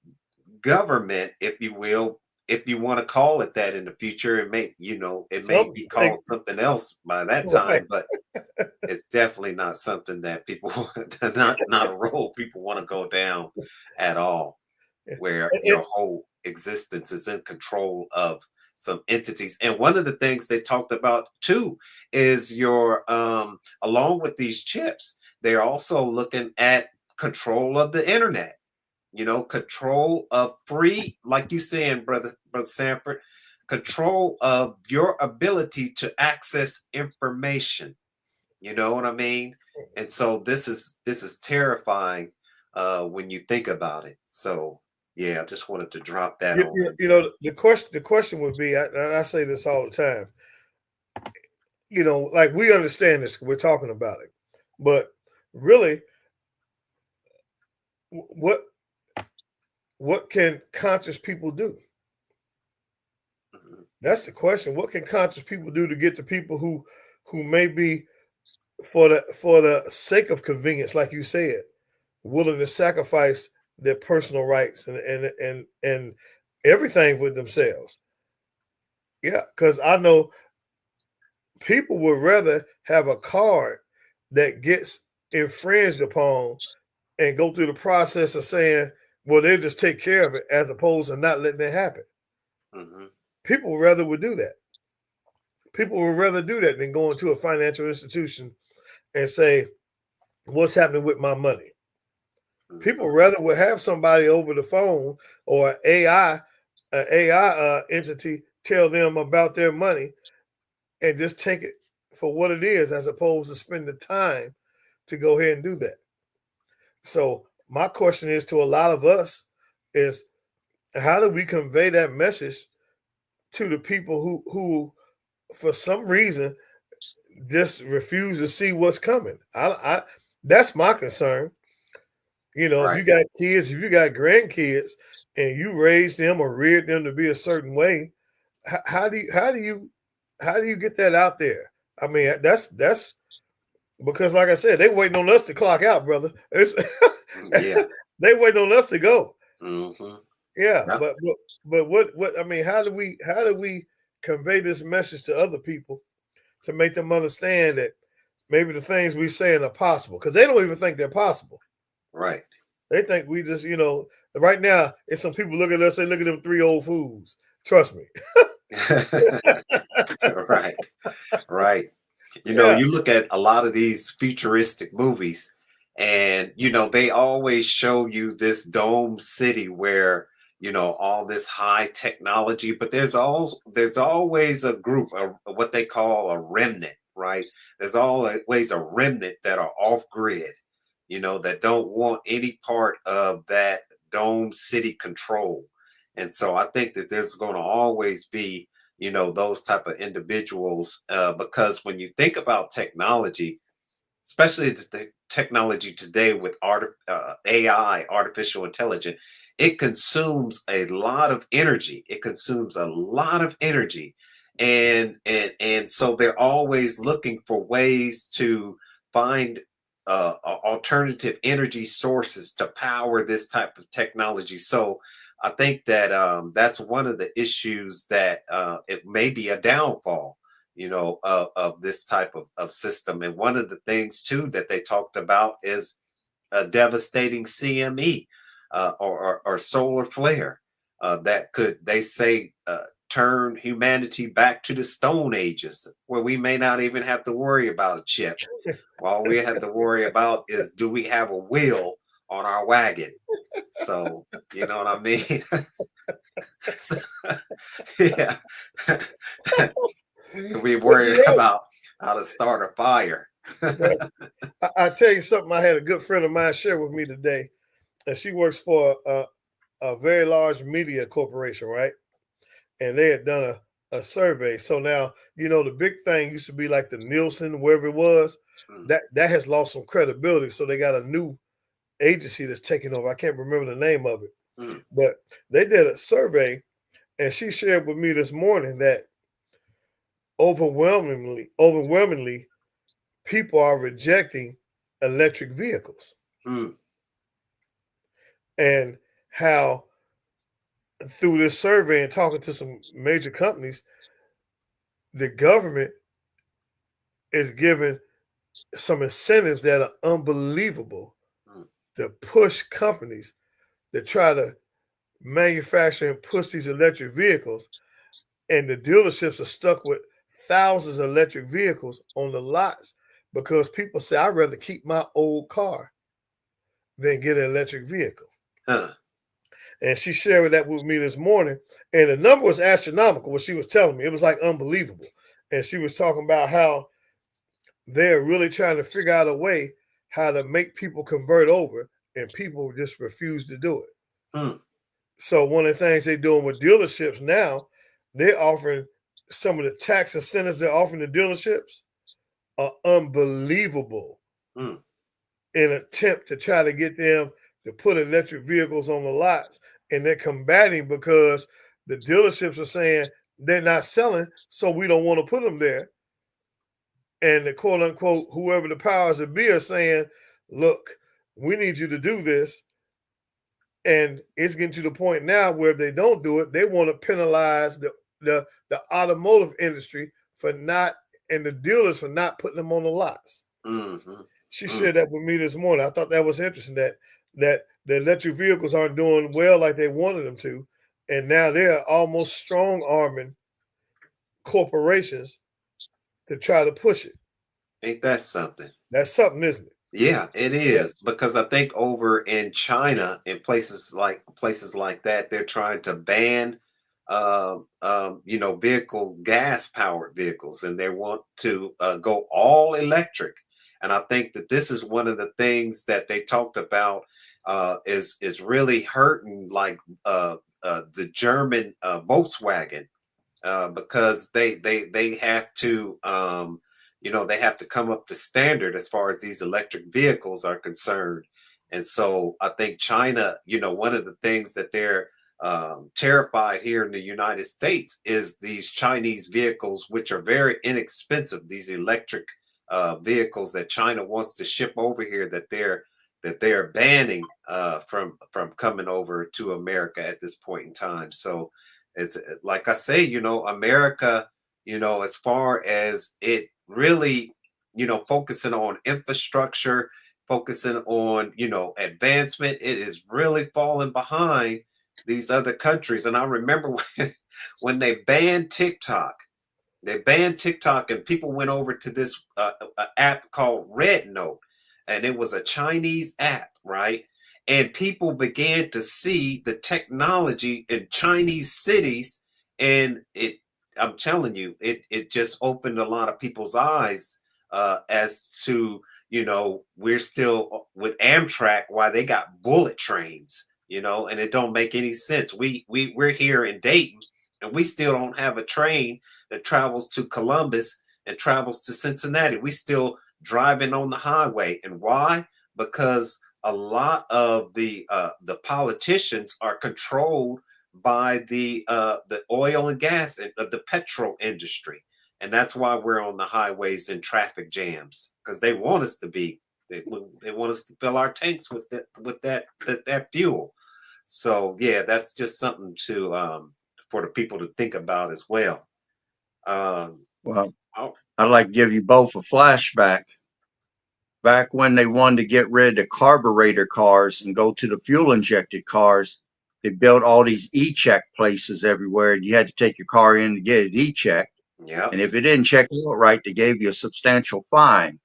Speaker 1: government, if you will, if you want to call it that in the future. It may
Speaker 3: Something
Speaker 1: be
Speaker 3: like,
Speaker 1: called something else by that
Speaker 3: right.
Speaker 1: time, but it's definitely not something that people not a road people want to go down at all,
Speaker 3: Yeah.
Speaker 1: where your whole existence is in control of some entities. And one of the things they talked about too is your along with these chips, they're also looking at control of the internet, control of free, like you saying, brother Sanford, control of your ability to access information. You know what I mean? And so this is terrifying when you think about it. So yeah, I just wanted to drop that
Speaker 3: You,
Speaker 1: on
Speaker 3: you,
Speaker 1: in
Speaker 3: you
Speaker 1: there.
Speaker 3: know, the question would be, and I say this all the time, like we understand this, we're talking about it, but really, what can conscious people do?
Speaker 1: Mhm.
Speaker 3: That's the question. What can conscious people do to get to people who may be, for the sake of convenience, like you said, willing to sacrifice their personal rights and everything for themselves? Yeah, because I know people would rather have a card that gets infringed upon and go through the process of saying, well, they'll just take care of it, as opposed to not letting it happen.
Speaker 1: Mhm.
Speaker 3: People rather would do that. People would rather do that than go into a financial institution and say, what's happening with my money? People
Speaker 1: Mhm.
Speaker 3: rather would have somebody over the phone or an AI entity tell them about their money and just take it for what it is, as opposed to spend the time to go ahead and do that. So my question is to a lot of us is, how do we convey that message to the people who for some reason just refuse to see what's coming? I That's my concern. If
Speaker 1: Right.
Speaker 3: you got kids, if you got grandkids, and you raised them or reared them to be a certain way, how do you get that out there? I mean, that's because, like I said, they waiting on us to clock out, brother.
Speaker 1: Yeah.
Speaker 3: They waiting on us to go.
Speaker 1: Mhm.
Speaker 3: Yeah,
Speaker 1: Yep.
Speaker 3: but what I mean, how do we convey this message to other people to make them understand that maybe the things we saying are possible, because they don't even think they're possible.
Speaker 1: Right.
Speaker 3: They think we just, right now, it's some people look at us, they look at them three old fools. Trust me.
Speaker 1: Right. Right.
Speaker 3: Yeah.
Speaker 1: You look at a lot of these futuristic movies, and they always show you this dome city where all this high technology, but there's always a group of what they call a remnant, right? There's always a remnant that are off grid, that don't want any part of that dome city control. And so I think that there's going to always be those type of individuals, because when you think about technology, especially the technology today with AI, artificial intelligence, it consumes a lot of energy. It consumes a lot of energy, and so they're always looking for ways to find alternative energy sources to power this type of technology. So I think that that's one of the issues, that it may be a downfall, of this type of system. And one of the things too that they talked about is a devastating CME, or solar flare, that could, they say, turn humanity back to the Stone Ages, where we may not even have to worry about a chip. All we have to worry about is, do we have a wheel on our wagon? So, you know what I mean? So, yeah. We
Speaker 3: But
Speaker 1: worried about how to start a fire.
Speaker 3: But I tell you something. I had a good friend of mine share with me today, and she works for a very large media corporation, right? And they had done a survey. So now, the big thing used to be like the Nielsen, wherever it was, that has lost some credibility. So they got a new agency that's taking over. I can't remember the name of it, but they did a survey, and she shared with me this morning that overwhelmingly, people are rejecting electric vehicles, and how through this survey and talking to some major companies, the government is giving some incentives that are unbelievable to push companies that try to manufacture and push these electric vehicles. And the dealerships are stuck with thousands of electric vehicles on the lots because people say, I'd rather keep my old car than get an electric vehicle. And she shared that with me this morning. And the number was astronomical, what she was telling me. It was like unbelievable. And she was talking about how they're really trying to figure out a way how to make people convert over, and people just refuse to do it. So one of the things they're doing with dealerships now, they're offering some of the tax incentives they're offering the dealerships are unbelievable in an attempt to try to get them to put electric vehicles on the lots. And they're combating because the dealerships are saying they're not selling, so we don't want to put them there. And the quote unquote, whoever the powers that be are saying, look, we need you to do this. And it's getting to the point now where if they don't do it, they want to penalize the automotive industry for not, and the dealers for not putting them on the lots. She shared that with me this morning. I thought that was interesting, that the electric vehicles aren't doing well like they wanted them to. And now they're almost strong arming corporations to try to push it.
Speaker 1: Ain't that something?
Speaker 3: That's something, isn't it?
Speaker 1: Yeah, it is, because I think over in China, in places like that, they're trying to ban, gas powered vehicles, and they want to go all electric. And I think that this is one of the things that they talked about is really hurting, like the German Volkswagen, because they have to. They have to come up to standard as far as these electric vehicles are concerned. And so I think China, one of the things that they're terrified here in the United States is these Chinese vehicles, which are very inexpensive, these electric vehicles that China wants to ship over here, that they're banning from coming over to America at this point in time. So it's like I say, America, as far as it really, focusing on infrastructure, focusing on, advancement, it is really falling behind these other countries. And I remember when they banned TikTok, and people went over to this app called Red Note, and it was a Chinese app, right? And people began to see the technology in Chinese cities, and I'm telling you, it just opened a lot of people's eyes as to, we're still with Amtrak, why they got bullet trains, and it don't make any sense. We're here in Dayton, and we still don't have a train that travels to Columbus and travels to Cincinnati. We still driving on the highway. And why? Because a lot of the politicians are controlled by the oil and gas and the petrol industry, and that's why we're on the highways in traffic jams, because they want us to be. They want us to fill our tanks with that fuel. So yeah, that's just something to for the people to think about as well.
Speaker 2: Well, I'd like to give you both a flashback. Back when they wanted to get rid of the carburetor cars and go to the fuel injected cars, they built all these e-check places everywhere, and you had to take your car in to get it e-checked.
Speaker 1: Yeah.
Speaker 2: And if it didn't check out right, they gave you a substantial fine.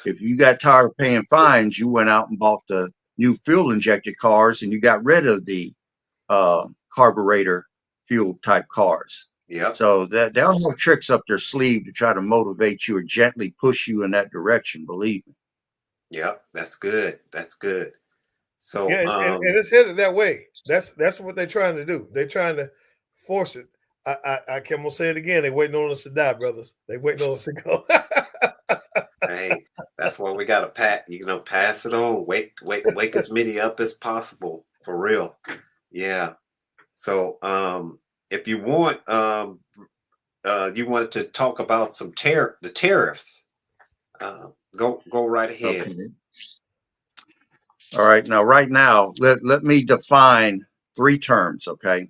Speaker 2: If you got tired of paying fines, you went out and bought the new fuel injected cars, and you got rid of the carburetor fuel type cars.
Speaker 1: Yep.
Speaker 2: So that they'll have tricks up their sleeve to try to motivate you or gently push you in that direction. Believe me.
Speaker 1: Yep. That's good. That's good.
Speaker 3: Yeah,
Speaker 1: So,
Speaker 3: and it's headed that way. That's what they're trying to do. They're trying to force it. I can't say it again. They're waiting on us to die, brothers. They're waiting on us to go.
Speaker 1: hey, that's why we gotta pass it on. Wake as many up as possible. For real. Yeah. So, if you want, you wanted to talk about the tariffs. Go right ahead.
Speaker 2: Okay. All right. Now, right now, let me define three terms. Okay.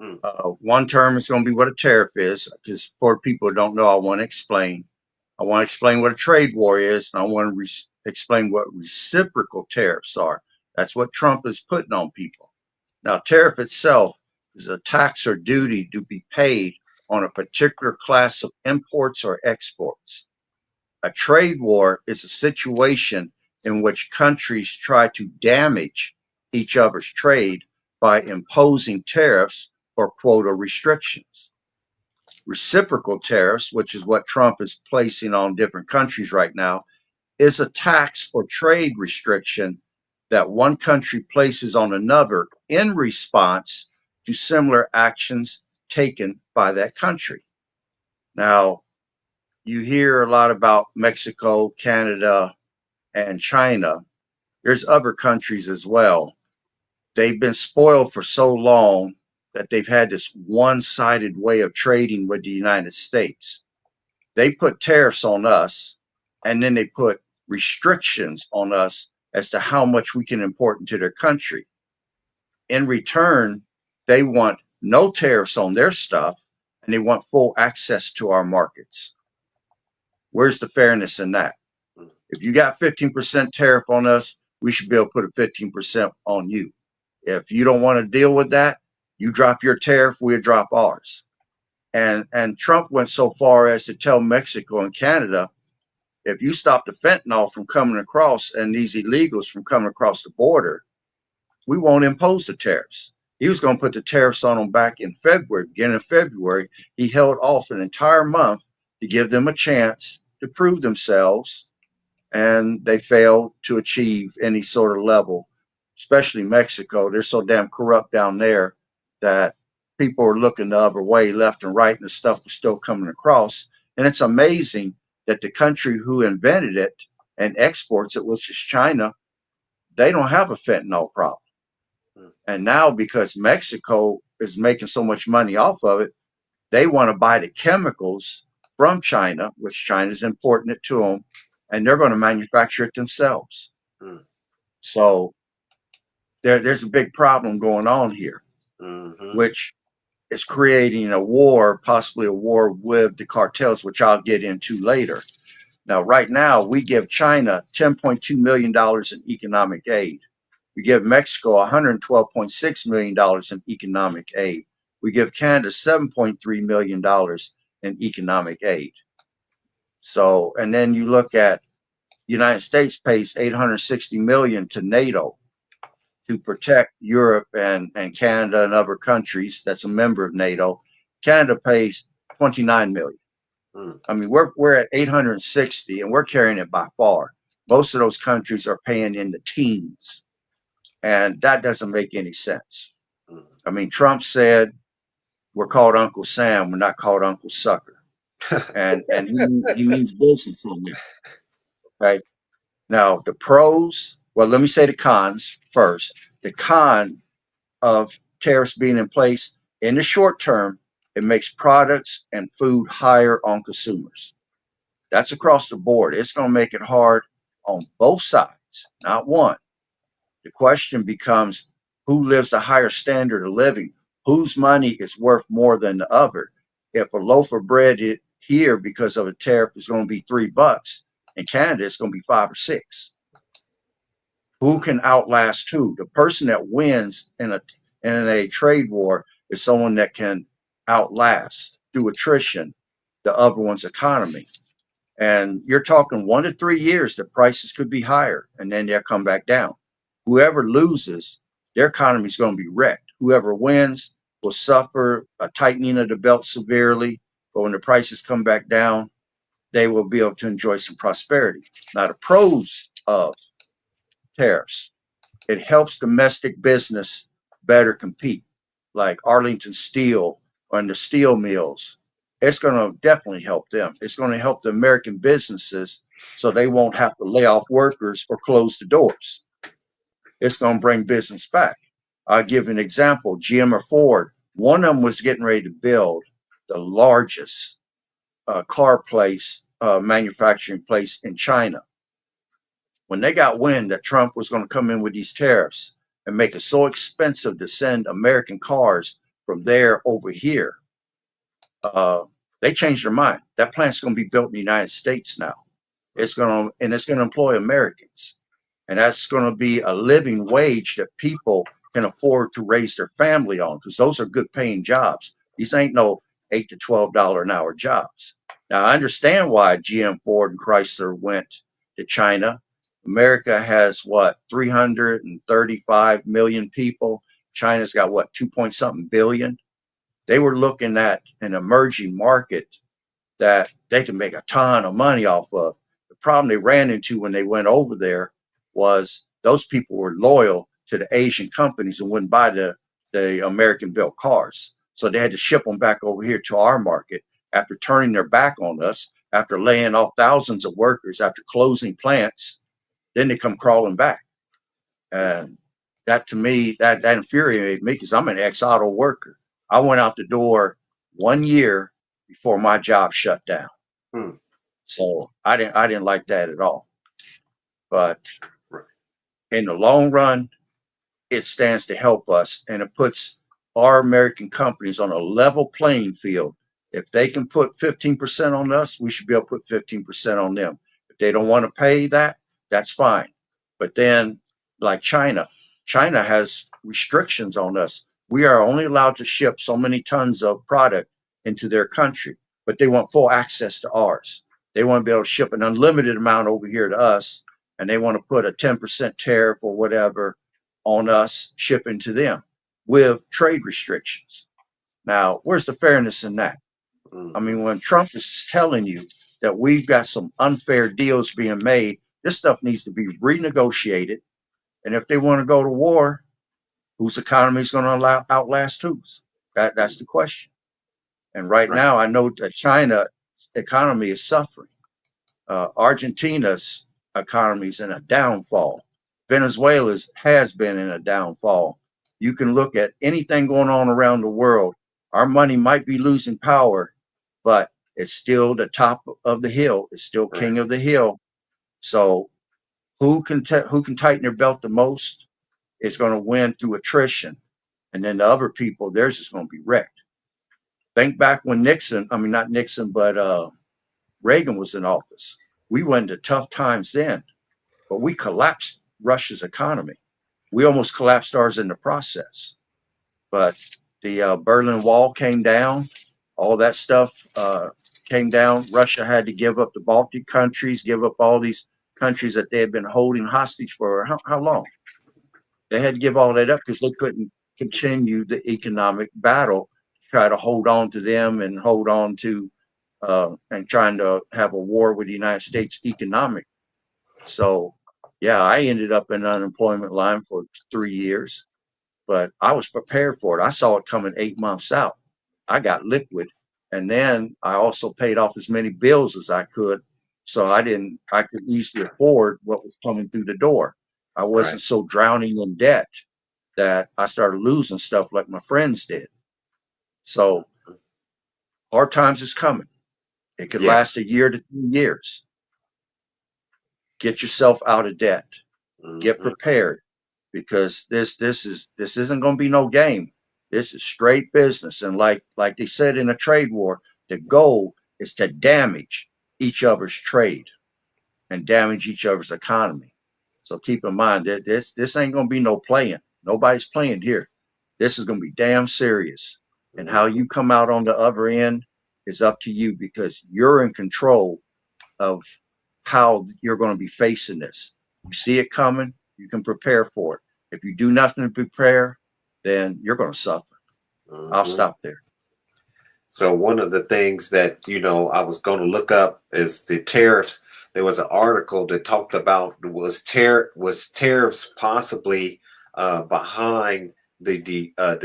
Speaker 1: Mm,
Speaker 2: One term is going to be what a tariff is, because for people who don't know, I want to explain. I want to explain what a trade war is, and I want to explain what reciprocal tariffs are. That's what Trump is putting on people. Now, tariff itself is a tax or duty to be paid on a particular class of imports or exports. A trade war is a situation in which countries try to damage each other's trade by imposing tariffs or quota restrictions. Reciprocal tariffs, which is what Trump is placing on different countries right now, is a tax or trade restriction that one country places on another in response to similar actions taken by that country. Now, you hear a lot about Mexico, Canada, and China. There's other countries as well. They've been spoiled for so long that they've had this one-sided way of trading with the United States. They put tariffs on us, and then they put restrictions on us as to how much we can import into their country. In return, they want no tariffs on their stuff, and they want full access to our markets. Where's the fairness in that?
Speaker 1: mm,
Speaker 2: If you got 15% tariff on us, we should be able to put a 15% on you. If you don't want to deal with that, you drop your tariff, we'll drop ours. And Trump went so far as to tell Mexico and Canada, if you stop the fentanyl from coming across and these illegals from coming across the border, we won't impose the tariffs. He was going to put the tariffs on them back in February, beginning of February. He held off an entire month to give them a chance to prove themselves, and they failed to achieve any sort of level, especially Mexico. They're so damn corrupt down there that people are looking the other way, left and right, and the stuff was still coming across. And it's amazing that the country who invented it and exports it, which is China, they don't have a fentanyl problem.
Speaker 1: mm,
Speaker 2: And now, because Mexico is making so much money off of it, they want to buy the chemicals from China, which China's importing it to them, and they're going to manufacture it themselves.
Speaker 1: mm,
Speaker 2: So there's a big problem going on here,
Speaker 1: mhm,
Speaker 2: which is creating a war, possibly a war with the cartels, which I'll get into later. Now, right now, we give China $10.2 million in economic aid. We give Mexico $112.6 million in economic aid. We give Canada $7.3 million in economic aid. So, and then you look at United States pays 860 million to NATO to protect Europe and Canada and other countries that's a member of NATO. Canada pays 29 million.
Speaker 1: mm,
Speaker 2: I mean, we're at 860 and we're carrying it by far. Most of those countries are paying in the teens, and that doesn't make any sense.
Speaker 1: mm.
Speaker 2: I mean, Trump said we're called Uncle Sam, we're not called Uncle Sucker, and he means business on there. Okay. Now the pros. Well, let me say the cons first. The con of tariffs being in place in the short term, it makes products and food higher on consumers. That's across the board. It's going to make it hard on both sides, not one. The question becomes, who lives a higher standard of living? Whose money is worth more than the other? If a loaf of bread here because of a tariff is going to be $3, in Canada it's going to be 5 or 6. Who can outlast who? The person that wins in a trade war is someone that can outlast through attrition the other one's economy. And you're talking 1 to 3 years, the prices could be higher and then they'll come back down. Whoever loses, their economy is going to be wrecked. Whoever wins, will suffer a tightening of the belt severely, but when the prices come back down, they will be able to enjoy some prosperity. Now, the pros of tariffs, it helps domestic business better compete, like Arlington Steel and the steel mills. It's going to definitely help them. It's going to help the American businesses so they won't have to lay off workers or close the doors. It's going to bring business back. I'll give an example. GM or Ford, one of them was getting ready to build the largest car place, manufacturing place in China. When they got wind that Trump was going to come in with these tariffs and make it so expensive to send American cars from there over here, they changed their mind. That plant's going to be built in the United States now. It's going to employ Americans, and that's going to be a living wage that people can afford to raise their family on, because those are good paying jobs. These ain't no $8 to $12 an hour jobs. Now I understand why GM, Ford, and Chrysler went to China. America has what, 335 million people. China's got what, 2 point something billion. They were looking at an emerging market that they can make a ton of money off of. The problem they ran into when they went over there was those people were loyal to the Asian companies and wouldn't buy the American built cars. So they had to ship them back over here to our market after turning their back on us, after laying off thousands of workers, after closing plants. Then they come crawling back. And that, to me, that infuriated me, because I'm an ex-auto worker. I went out the door 1 year before my job shut down.
Speaker 1: Hmm.
Speaker 2: So I didn't like that at all. But
Speaker 1: Right.
Speaker 2: in the long run, it stands to help us, and it puts our American companies on a level playing field. If they can put 15% on us, we should be able to put 15% on them. If they don't want to pay that, that's fine. But then, like China has restrictions on us. We are only allowed to ship so many tons of product into their country, but they want full access to ours. They want to be able to ship an unlimited amount over here to us, and they want to put a 10% tariff or whatever on us shipping to them with trade restrictions. Now, where's the fairness in that? I mean, when Trump is telling you that we've got some unfair deals being made, this stuff needs to be renegotiated. And if they want to go to war, whose economy is going to outlast whose? That's the question. And right
Speaker 1: Right.
Speaker 2: now, I know that China's economy is suffering. Argentina's economy is in a downfall. Venezuela's has been in a downfall. You can look at anything going on around the world. Our money might be losing power, but it's still the top of the hill. It's still king
Speaker 1: Right.
Speaker 2: of the hill. So who can tighten their belt the most is going to win through attrition, and then the other people, theirs is going to be wrecked. Think back when not Nixon, but Reagan was in office. We went into tough times then, but we collapsed Russia's economy. We almost collapsed ours in the process. But the Berlin Wall came down. All that stuff came down. Russia had to give up the Baltic countries, give up all these countries that they had been holding hostage for how long? They had to give all that up because they couldn't continue the economic battle, try to hold on to them and hold on to and trying to have a war with the United States economic. So, yeah, I ended up in unemployment line for 3 years, but I was prepared for it. I saw it coming 8 months out. I got liquid, and then I also paid off as many bills as I could, so I could easily afford what was coming through the door. I
Speaker 1: Right.
Speaker 2: wasn't so drowning in debt that I started losing stuff like my friends did. So hard times is coming. It could
Speaker 1: Yeah.
Speaker 2: last a year to 2 years. Get yourself out of debt. Get
Speaker 1: Mhm.
Speaker 2: prepared, because this isn't going to be no game. This is straight business, and like they said in a trade war, the goal is to damage each other's trade and damage each other's economy. So keep in mind that this ain't going to be no playing. Nobody's playing here. This is going to be damn serious. And how
Speaker 1: Mhm.
Speaker 2: you come out on the other end is up to you, because you're in control of how you're going to be facing this. You see it coming, you can prepare for it. If you do nothing to prepare, then you're going to suffer. I'll
Speaker 1: Mhm.
Speaker 2: stop there.
Speaker 1: So one of the things that I was going to look up is the tariffs. There was an article that talked about was tariffs possibly behind the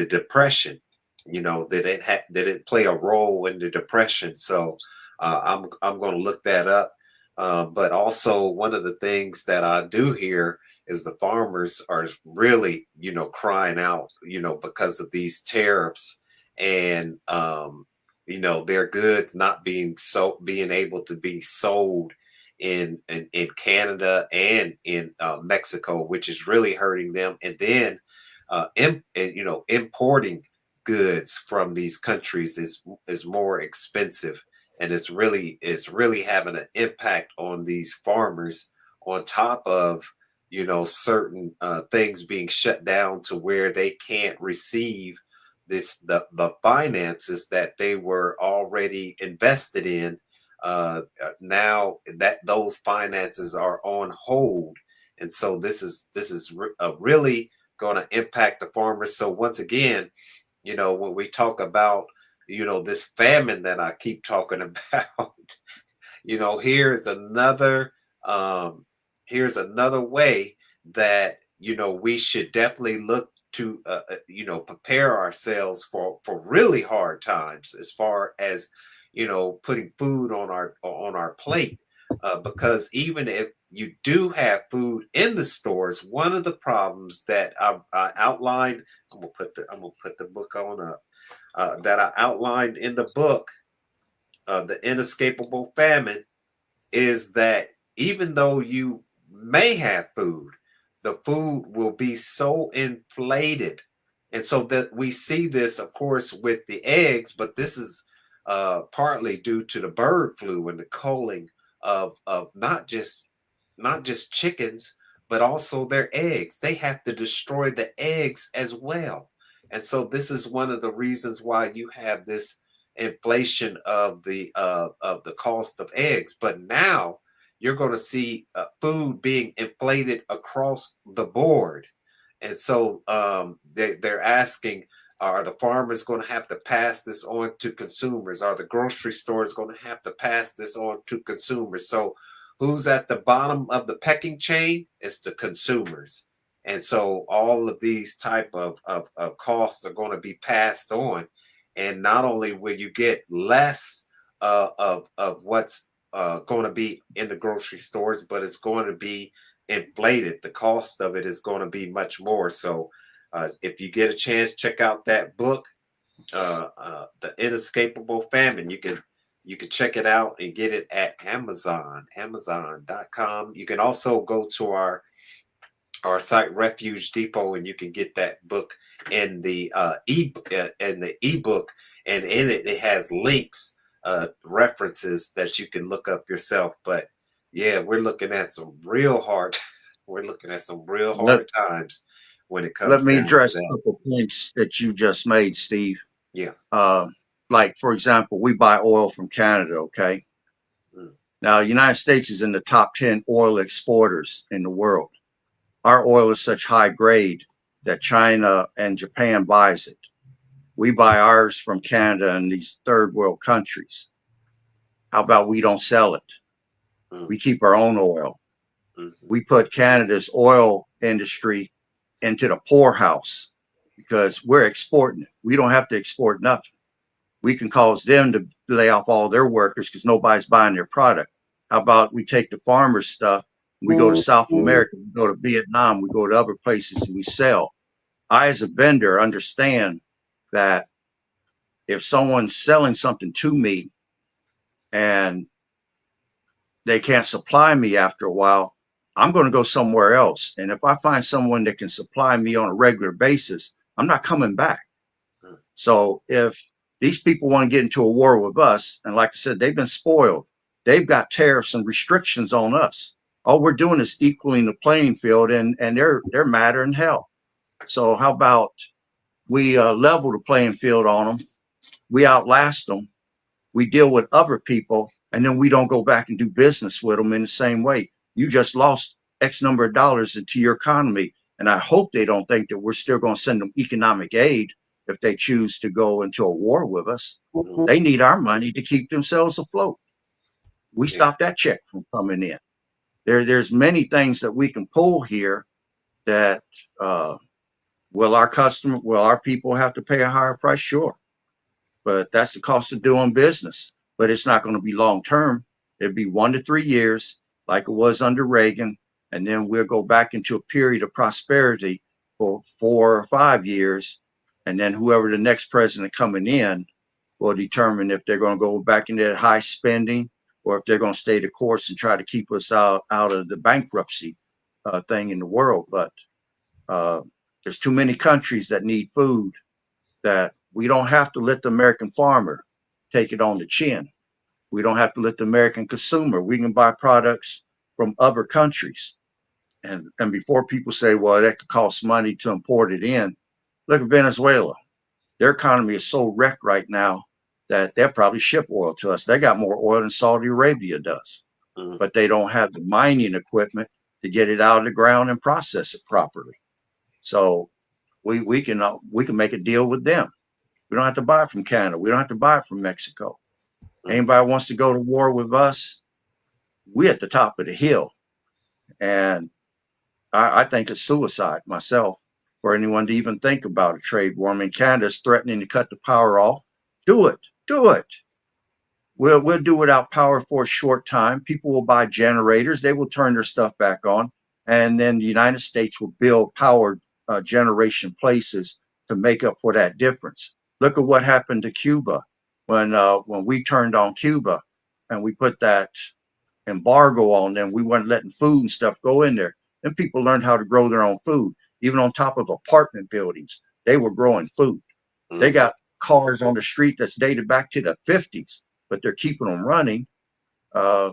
Speaker 1: depression. That it play a role in the depression. So I'm going to look that up. But also one of the things that I do hear is the farmers are really crying out because of these tariffs and their goods not being able to be sold in Canada and in Mexico, which is really hurting them. And then importing goods from these countries is more expensive, and it's really having an impact on these farmers, on top of certain things being shut down to where they can't receive the finances that they were already invested in. Now that those finances are on hold, and so this is really going to impact the farmers. So once again, when we talk about this famine that I keep talking about, here's um another way that we should definitely look to prepare ourselves for really hard times, as far as putting food on our plate, because even if you do have food in the stores, one of the problems that I outlined, I'm gonna put the book on up, that I outlined in the book, The Inescapable Famine, is that even though you may have food, the food will be so inflated. And so that we see this, of course, with the eggs, but this is partly due to the bird flu and the culling of not just chickens, but also their eggs. They have to destroy the eggs as well. And so this is one of the reasons why you have this inflation of the cost of eggs. But now you're going to see food being inflated across the board, and so they're asking, are the farmers going to have to pass this on to consumers? Are the grocery stores going to have to pass this on to consumers? So who's at the bottom of the pecking chain? It's the consumers. And so all of these type of costs are going to be passed on. And not only will you get less of what's going to be in the grocery stores, but it's going to be inflated. The cost of it is going to be much more. So if you get a chance, check out that book, The Inescapable Famine. You can check it out and get it at Amazon.com. You can also go to our site, Refuge Depot, and you can get that book in the ebook, and in it has links, references that you can look up yourself. But yeah, we're looking at some real hard we're looking at some real
Speaker 2: Let,
Speaker 1: hard times when it
Speaker 2: let
Speaker 1: comes
Speaker 2: me
Speaker 1: down to
Speaker 2: address
Speaker 1: that.
Speaker 2: a couple points that you just made, Steve.
Speaker 1: Yeah.
Speaker 2: Uh, like, for example, we buy oil from Canada, okay?
Speaker 1: Mm,
Speaker 2: Now, the United States is in the top 10 oil exporters in the world. Our oil is such high grade that China and Japan buys it. We buy ours from Canada and these third world countries. How about we don't sell it?
Speaker 1: mm,
Speaker 2: We keep our own oil.
Speaker 1: mhm,
Speaker 2: We put Canada's oil industry into the poorhouse because we're exporting it. We don't have to export nothing. We can cause them to lay off all their workers because nobody's buying their product. How about we take the farmers' stuff? We go to South America, we go to Vietnam, we go to other places and we sell. I, as a vendor, understand that if someone's selling something to me and they can't supply me after a while, I'm going to go somewhere else. And if I find someone that can supply me on a regular basis, I'm not coming back.
Speaker 1: mm,
Speaker 2: So if these people want to get into a war with us, and like I said, they've been spoiled, they've got tariffs and restrictions on us. All we're doing is equaling the playing field, and they're madder than hell. So how about we level the playing field on them? We outlast them, we deal with other people, and then we don't go back and do business with them in the same way. You just lost X number of dollars into your economy. And I hope they don't think that we're still going to send them economic aid. if they choose to go into a war with us.
Speaker 1: Mhm.
Speaker 2: They need our money to keep themselves afloat. We
Speaker 1: Yeah.
Speaker 2: stop that check from coming in. There's many things that we can pull here that will our people have to pay a higher price? Sure. But that's the cost of doing business. But it's not going to be long term. It'd be 1 to 3 years, like it was under Reagan, and then we'll go back into a period of prosperity for 4 or 5 years, and then whoever the next president coming in will determine if they're going to go back into that high spending or if they're going to stay the course and try to keep us out of the bankruptcy thing in the world. But uh, there's too many countries that need food that we don't have to let the American farmer take it on the chin. We don't have to let the American consumer. We can buy products from other countries. And before people say, well, that could cost money to import it in, look at Venezuela. Their economy is so wrecked right now that they'll probably ship oil to us. They got more oil than Saudi Arabia does,
Speaker 1: Mhm.
Speaker 2: but they don't have the mining equipment to get it out of the ground and process it properly. So we can make a deal with them. We don't have to buy it from Canada. We don't have to buy it from Mexico.
Speaker 1: Mhm.
Speaker 2: Anybody wants to go to war with us, we at the top of the hill. And I think it's suicide myself for anyone to even think about a trade war. I mean, Canada's threatening to cut the power off. Do it. Do it. We'll do without power for a short time. People will buy generators. They will turn their stuff back on. And then the United States will build power generation places to make up for that difference. Look at what happened to Cuba when we turned on Cuba and we put that embargo on them. We weren't letting food and stuff go in there. Then people learned how to grow their own food, even on top of apartment buildings. They were growing food. They
Speaker 1: Mhm.
Speaker 2: got cars on the street that's dated back to the 50s, but they're keeping them running. Uh,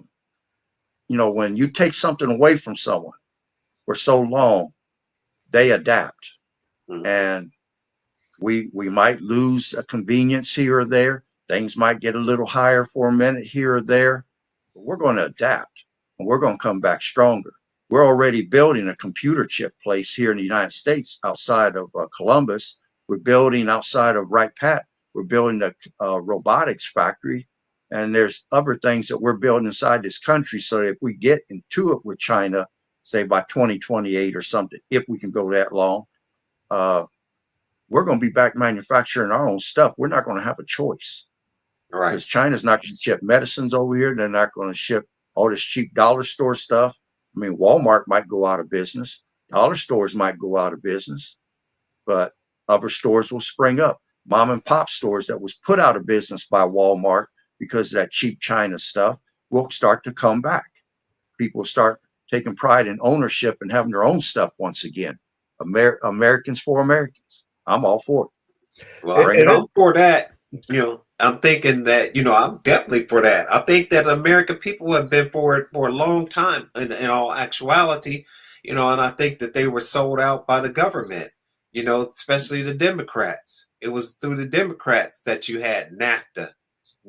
Speaker 2: when you take something away from someone for so long, they adapt.
Speaker 1: Mhm.
Speaker 2: And we might lose a convenience here or there. Things might get a little higher for a minute here or there, but we're going to adapt and we're going to come back stronger. We're already building a computer chip place here in the United States outside of Columbus. We're building outside of Wright Pat. We're building a robotics factory. And there's other things that we're building inside this country so that if we get into it with China, say by 2028 or something, if we can go that long, uh, we're going to be back manufacturing our own stuff. We're not going to have a choice
Speaker 1: Right.
Speaker 2: because China's not going to ship medicines over here. They're not going to ship all this cheap dollar store stuff. I mean, Walmart might go out of business. Dollar stores might go out of business, but other stores will spring up. Mom and pop stores that was put out of business by Walmart because of that cheap China stuff will start to come back. People start taking pride in ownership and having their own stuff once again. Americans for Americans. I'm all for it.
Speaker 1: Well,
Speaker 3: And,
Speaker 2: Bring it
Speaker 3: and
Speaker 2: on.
Speaker 3: it,
Speaker 1: for that, I'm thinking that, I'm definitely for that. I think that American people have been for it for a long time in all actuality, and I think that they were sold out by the government, especially the Democrats. It was through the Democrats that you had NAFTA.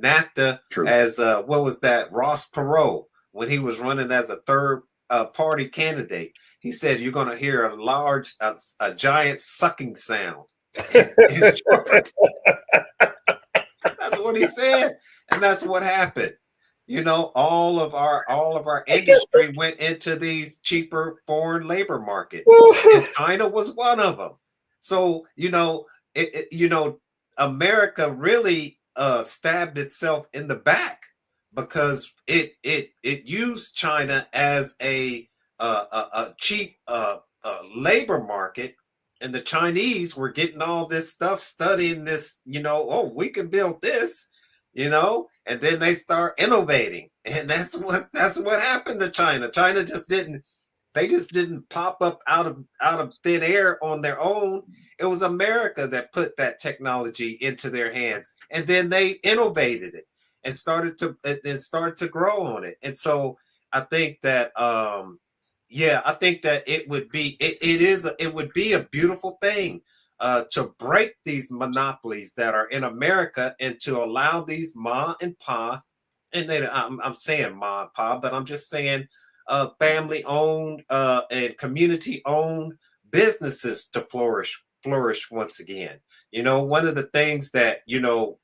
Speaker 1: NAFTA
Speaker 2: True.
Speaker 1: as, what was that, Ross Perot, when he was running as a third party candidate. He said, you're going to hear a giant sucking sound. In Georgia. That's what he said, and that's what happened. All of our industry went into these cheaper foreign labor markets, and China was one of them. So America really stabbed itself in the back because it used China as a cheap labor market, and the Chinese were getting all this stuff, studying this, oh, we can build this, and then they start innovating. And that's what happened to China. China just didn't pop up out of thin air on their own. It was America that put that technology into their hands, and then they innovated it and started to grow on it. And so I think that yeah, I think that it would be a beautiful thing to break these monopolies that are in America and to allow these ma and pa, and then I'm saying ma and pa, but I'm just saying family owned and community owned businesses to flourish flourish once again. One of the things that,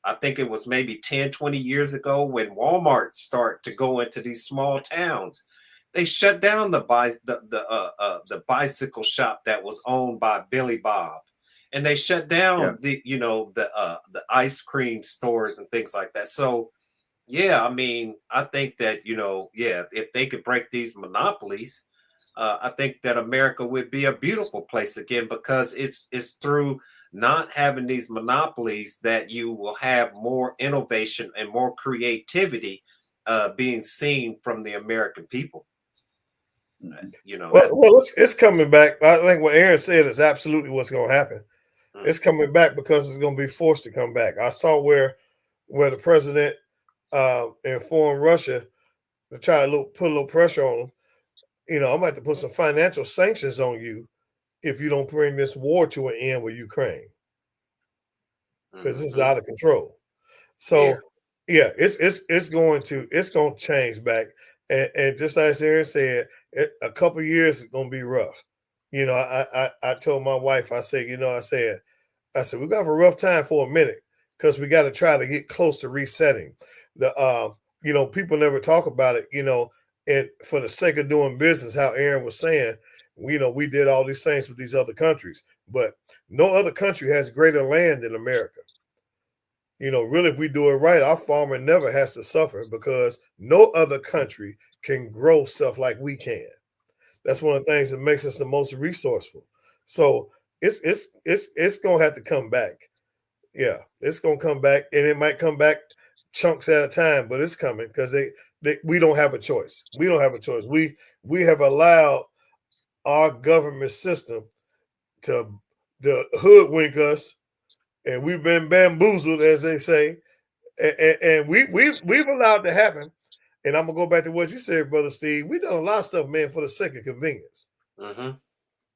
Speaker 1: I think it was maybe 10, 20 years ago when Walmart start to go into these small towns, they shut down the bicycle shop that was owned by Billy Bob. And they shut
Speaker 2: Yeah.
Speaker 1: down the ice cream stores and things like that. So yeah, I mean, I think that, yeah, if they could break these monopolies, I think that America would be a beautiful place again, because it's through not having these monopolies that you will have more innovation and more creativity being seen from the American people.
Speaker 2: Mhm.
Speaker 1: That's
Speaker 3: Well, it's coming back. I think what Aaron said is absolutely what's going to happen.
Speaker 1: mm,
Speaker 3: It's coming back because it's going to be forced to come back. I saw where the president informed Russia to try to put a little pressure on them. I'm going to have to put some financial sanctions on you if you don't bring this war to an end with Ukraine, because this is
Speaker 1: mhm.
Speaker 3: out of control.
Speaker 1: Yeah.
Speaker 3: So yeah, it's going to change back, and just as Aaron said, a couple of years is going to be rough. I told my wife, I said, we got a rough time for a minute because we got to try to get close to resetting. People never talk about it, and for the sake of doing business, how Aaron was saying, we did all these things with these other countries, but no other country has greater land than America. Really, if we do it right, our farmer never has to suffer because no other country can grow stuff like we can. That's one of the things that makes us the most resourceful. So it's gonna have to come back. Yeah, it's gonna come back, and it might come back chunks at a time, but it's coming because we don't have a choice. We don't have a choice. We have allowed our government system to hoodwink us, and we've been bamboozled, as they say, and we've allowed it to happen. And I'm gonna go back to what you said, brother Steve. We've done a lot of stuff, man, for the sake of convenience.
Speaker 1: Hmm.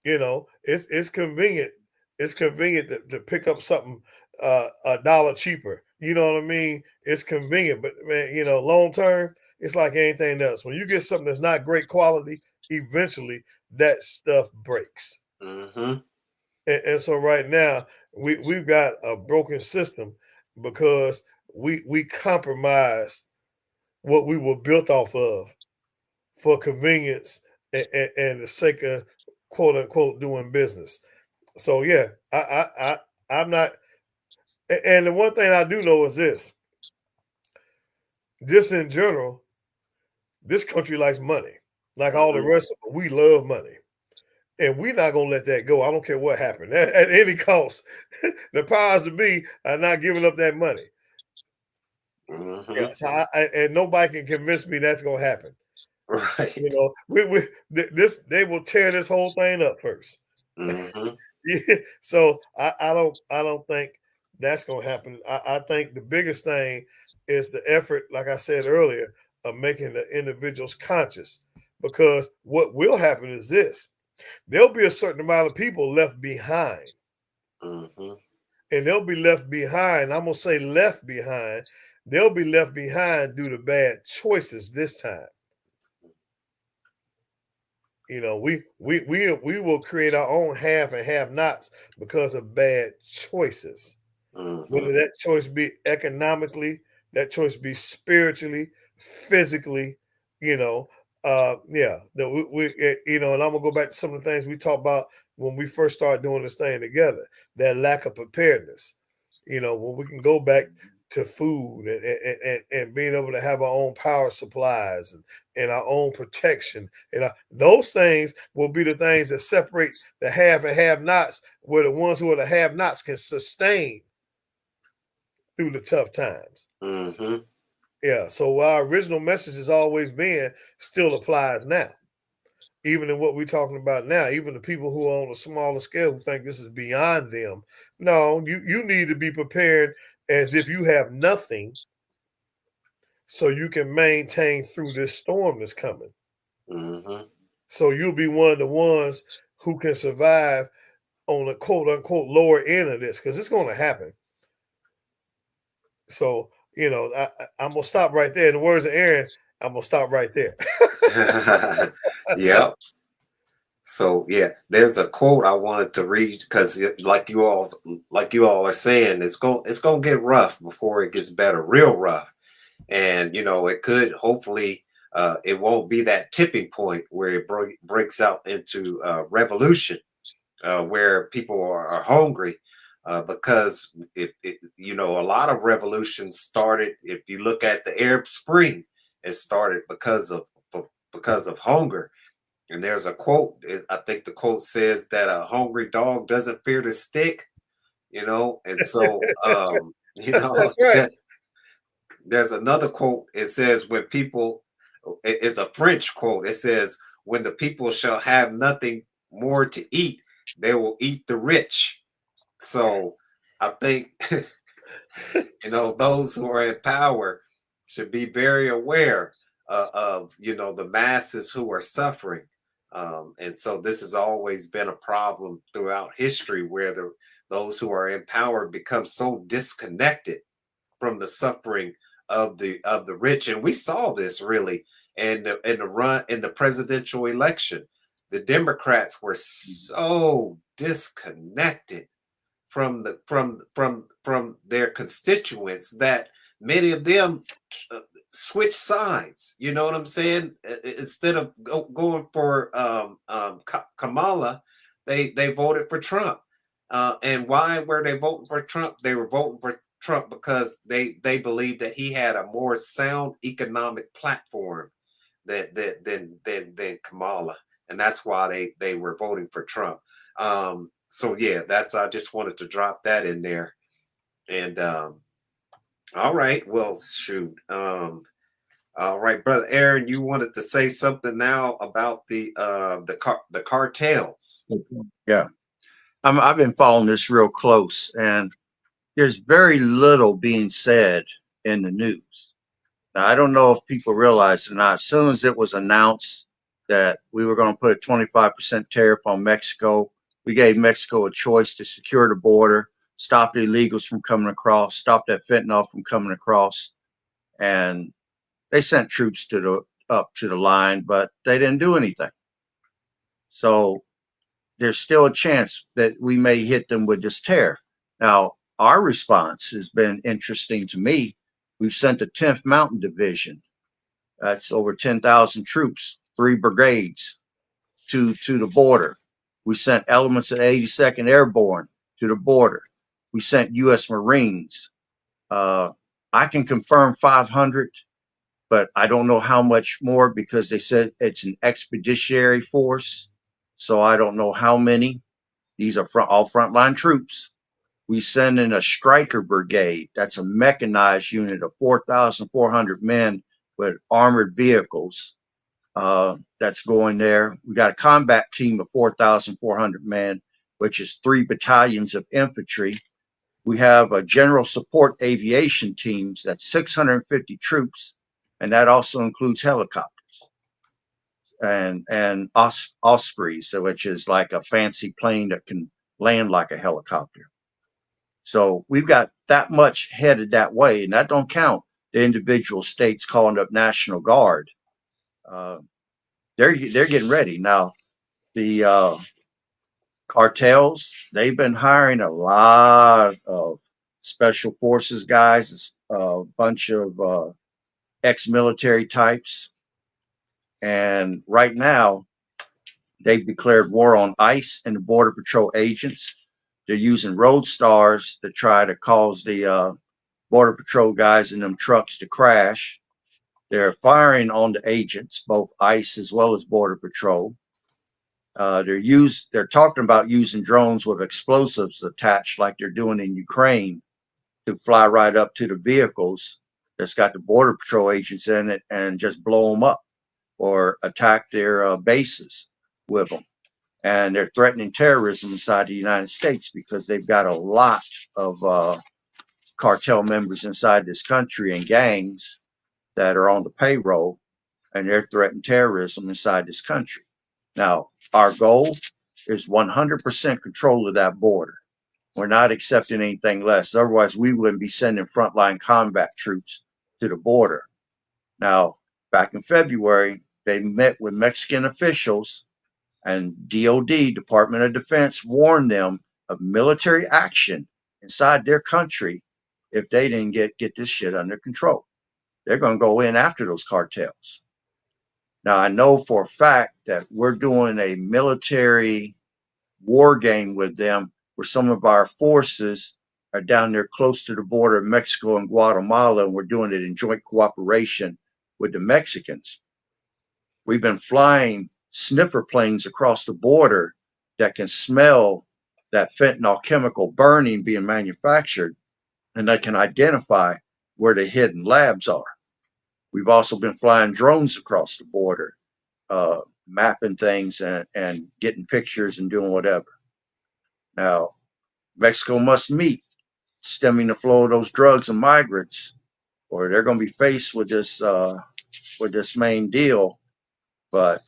Speaker 3: It's convenient. It's convenient to pick up something a dollar cheaper. You know what I mean? It's convenient, but man, long term, it's like anything else. When you get something that's not great quality, eventually that stuff breaks.
Speaker 1: Hmm.
Speaker 3: And so right now we've got a broken system because we compromise what we were built off of for convenience and the sake of quote unquote doing business. So yeah, I'm not. And the one thing I do know is this: just in general, this country likes money, like all the
Speaker 1: Hmm.
Speaker 3: rest of them. We love money, and we're not gonna let that go. I don't care what happened at any cost. The powers to be are not giving up that money. Yeah,
Speaker 1: Hmm.
Speaker 3: so and nobody can convince me that's gonna happen.
Speaker 1: Right.
Speaker 3: This they will tear this whole thing up first.
Speaker 1: Hmm.
Speaker 3: Yeah, so I don't think that's gonna happen. I think the biggest thing is the effort, like I said earlier, of making the individuals conscious. Because what will happen is this: there'll be a certain amount of people left behind,
Speaker 1: Hmm.
Speaker 3: and they'll be left behind. I'm gonna say left behind. They'll be left behind due to bad choices this time. We will create our own have and have nots because of bad choices.
Speaker 1: Hmm.
Speaker 3: Whether that choice be economically, that choice be spiritually, physically, you know, yeah. That and I'm gonna go back to some of the things we talked about when we first started doing this thing together. That lack of preparedness, when we can go back to food and being able to have our own power supplies and our own protection, and those things will be the things that separate the have and have nots, where the ones who are the have nots can sustain through the tough times.
Speaker 1: Hmm.
Speaker 3: Yeah. So our original message has always been still applies now, even in what we're talking about now. Even the people who are on a smaller scale who think this is beyond them. No, you need to be prepared as if you have nothing, so you can maintain through this storm that's coming.
Speaker 1: Hmm.
Speaker 3: So you'll be one of the ones who can survive on the quote unquote lower end of this, because it's going to happen. So, I'm gonna stop right there. In the words of Aaron, I'm gonna stop right there.
Speaker 1: Yep. So yeah, there's a quote I wanted to read because like you all are saying, it's gonna get rough before it gets better, real rough. And it could hopefully it won't be that tipping point where it breaks out into revolution, where people are hungry, because a lot of revolutions started. If you look at the Arab Spring, it started because of hunger. And there's a quote. I think the quote says that a hungry dog doesn't fear the stick. And so
Speaker 3: That's right.
Speaker 1: there's another quote. It says when people, it's a French quote. It says, when the people shall have nothing more to eat, they will eat the rich. So I think, those who are in power should be very aware of, the masses who are suffering. And so this has always been a problem throughout history where those who are in power become so disconnected from the suffering of the rich. And we saw this really in the presidential election. The Democrats were so disconnected from their constituents that many of them uh, switch sides. You know what I'm saying? Instead of going for Kamala, they voted for Trump. And why were they voting for Trump? They were voting for Trump because they believed that he had a more sound economic platform than Kamala, and that's why they were voting for Trump. So yeah, I just wanted to drop that in there. And all right, well, shoot. All right, brother Aaron, you wanted to say something now about the cartels.
Speaker 2: Yeah. I've been following this real close, and there's very little being said in the news. Now, I don't know if people realize it or not. As soon as it was announced that we were going to put a 25% tariff on Mexico, we gave Mexico a choice to secure the border, stop the illegals from coming across, stop that fentanyl from coming across, and they sent troops up to the line, but they didn't do anything. So there's still a chance that we may hit them with this tariff. Now, our response has been interesting to me. We've sent the 10th Mountain Division. That's over 10,000 troops, 3 brigades to the border. We sent elements of 82nd Airborne to the border. We sent U.S. Marines. I can confirm 500, but I don't know how much more because they said it's an expeditionary force. So I don't know how many. These are all frontline troops. We send in a striker brigade. That's a mechanized unit of 4,400 men with armored vehicles. That's going there. We got a combat team of 4,400 men, which is 3 battalions of infantry. We have a general support aviation teams. That's 650 troops, and that also includes helicopters and Ospreys, which is like a fancy plane that can land like a helicopter. So we've got that much headed that way, and that don't count the individual states calling up National Guard. Uh, they're getting ready now. The cartels, they've been hiring a lot of special forces guys, a bunch of ex-military types, and right now they've declared war on ICE and the Border Patrol agents. They're using road stars to try to cause the Border Patrol guys in them trucks to crash. They're firing on the agents, both ICE as well as Border Patrol. They're talking about using drones with explosives attached, like they're doing in Ukraine, to fly right up to the vehicles that's got the Border Patrol agents in it and just blow them up or attack their bases with them. And they're threatening terrorism inside the United States because they've got a lot of cartel members inside this country and gangs that are on the payroll, and they're threatening terrorism inside this country. Now, our goal is 100% control of that border. We're not accepting anything less. Otherwise, we wouldn't be sending frontline combat troops to the border. Now, back in February, they met with Mexican officials And DOD, Department of Defense, warned them of military action inside their country if they didn't get this shit under control. They're going to go in after those cartels. Now, I know for a fact that we're doing a military war game with them where some of our forces are down there close to the border of Mexico and Guatemala, and we're doing it in joint cooperation with the Mexicans. We've been flying sniffer planes across the border that can smell that fentanyl chemical burning being manufactured, and they can identify where the hidden labs are. We've also been flying drones across the border, mapping things and getting pictures and doing whatever. Now, Mexico must meet stemming the flow of those drugs and migrants, or they're going to be faced with this main deal. But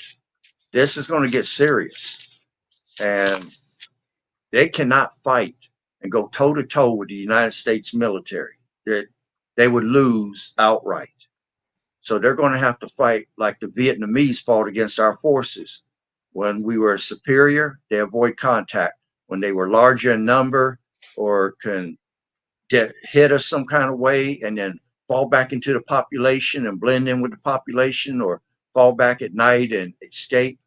Speaker 2: this is going to get serious, and they cannot fight and go toe to toe with the United States military. They would lose outright. So they're going to have to fight like the Vietnamese fought against our forces. When we were superior, they avoid contact. When they were larger in number or can hit us some kind of way and then fall back into the population and blend in with the population, or fall back at night and escape,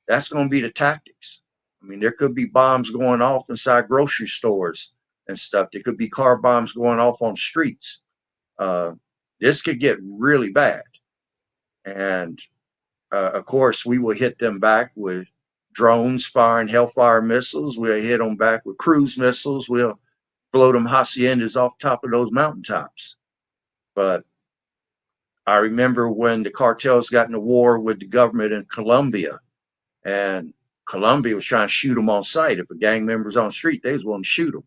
Speaker 2: that's going to be the tactics. I mean, there could be bombs going off inside grocery stores and stuff. There could be car bombs going off on streets. This could get really bad. And of course, we will hit them back with drones firing Hellfire missiles. We'll hit them back with cruise missiles. We'll blow them haciendas off top of those mountaintops. But I remember when the cartels got in a war with the government in Colombia, and Colombia was trying to shoot them on sight. If a gang member was on the street, they was willing to shoot them.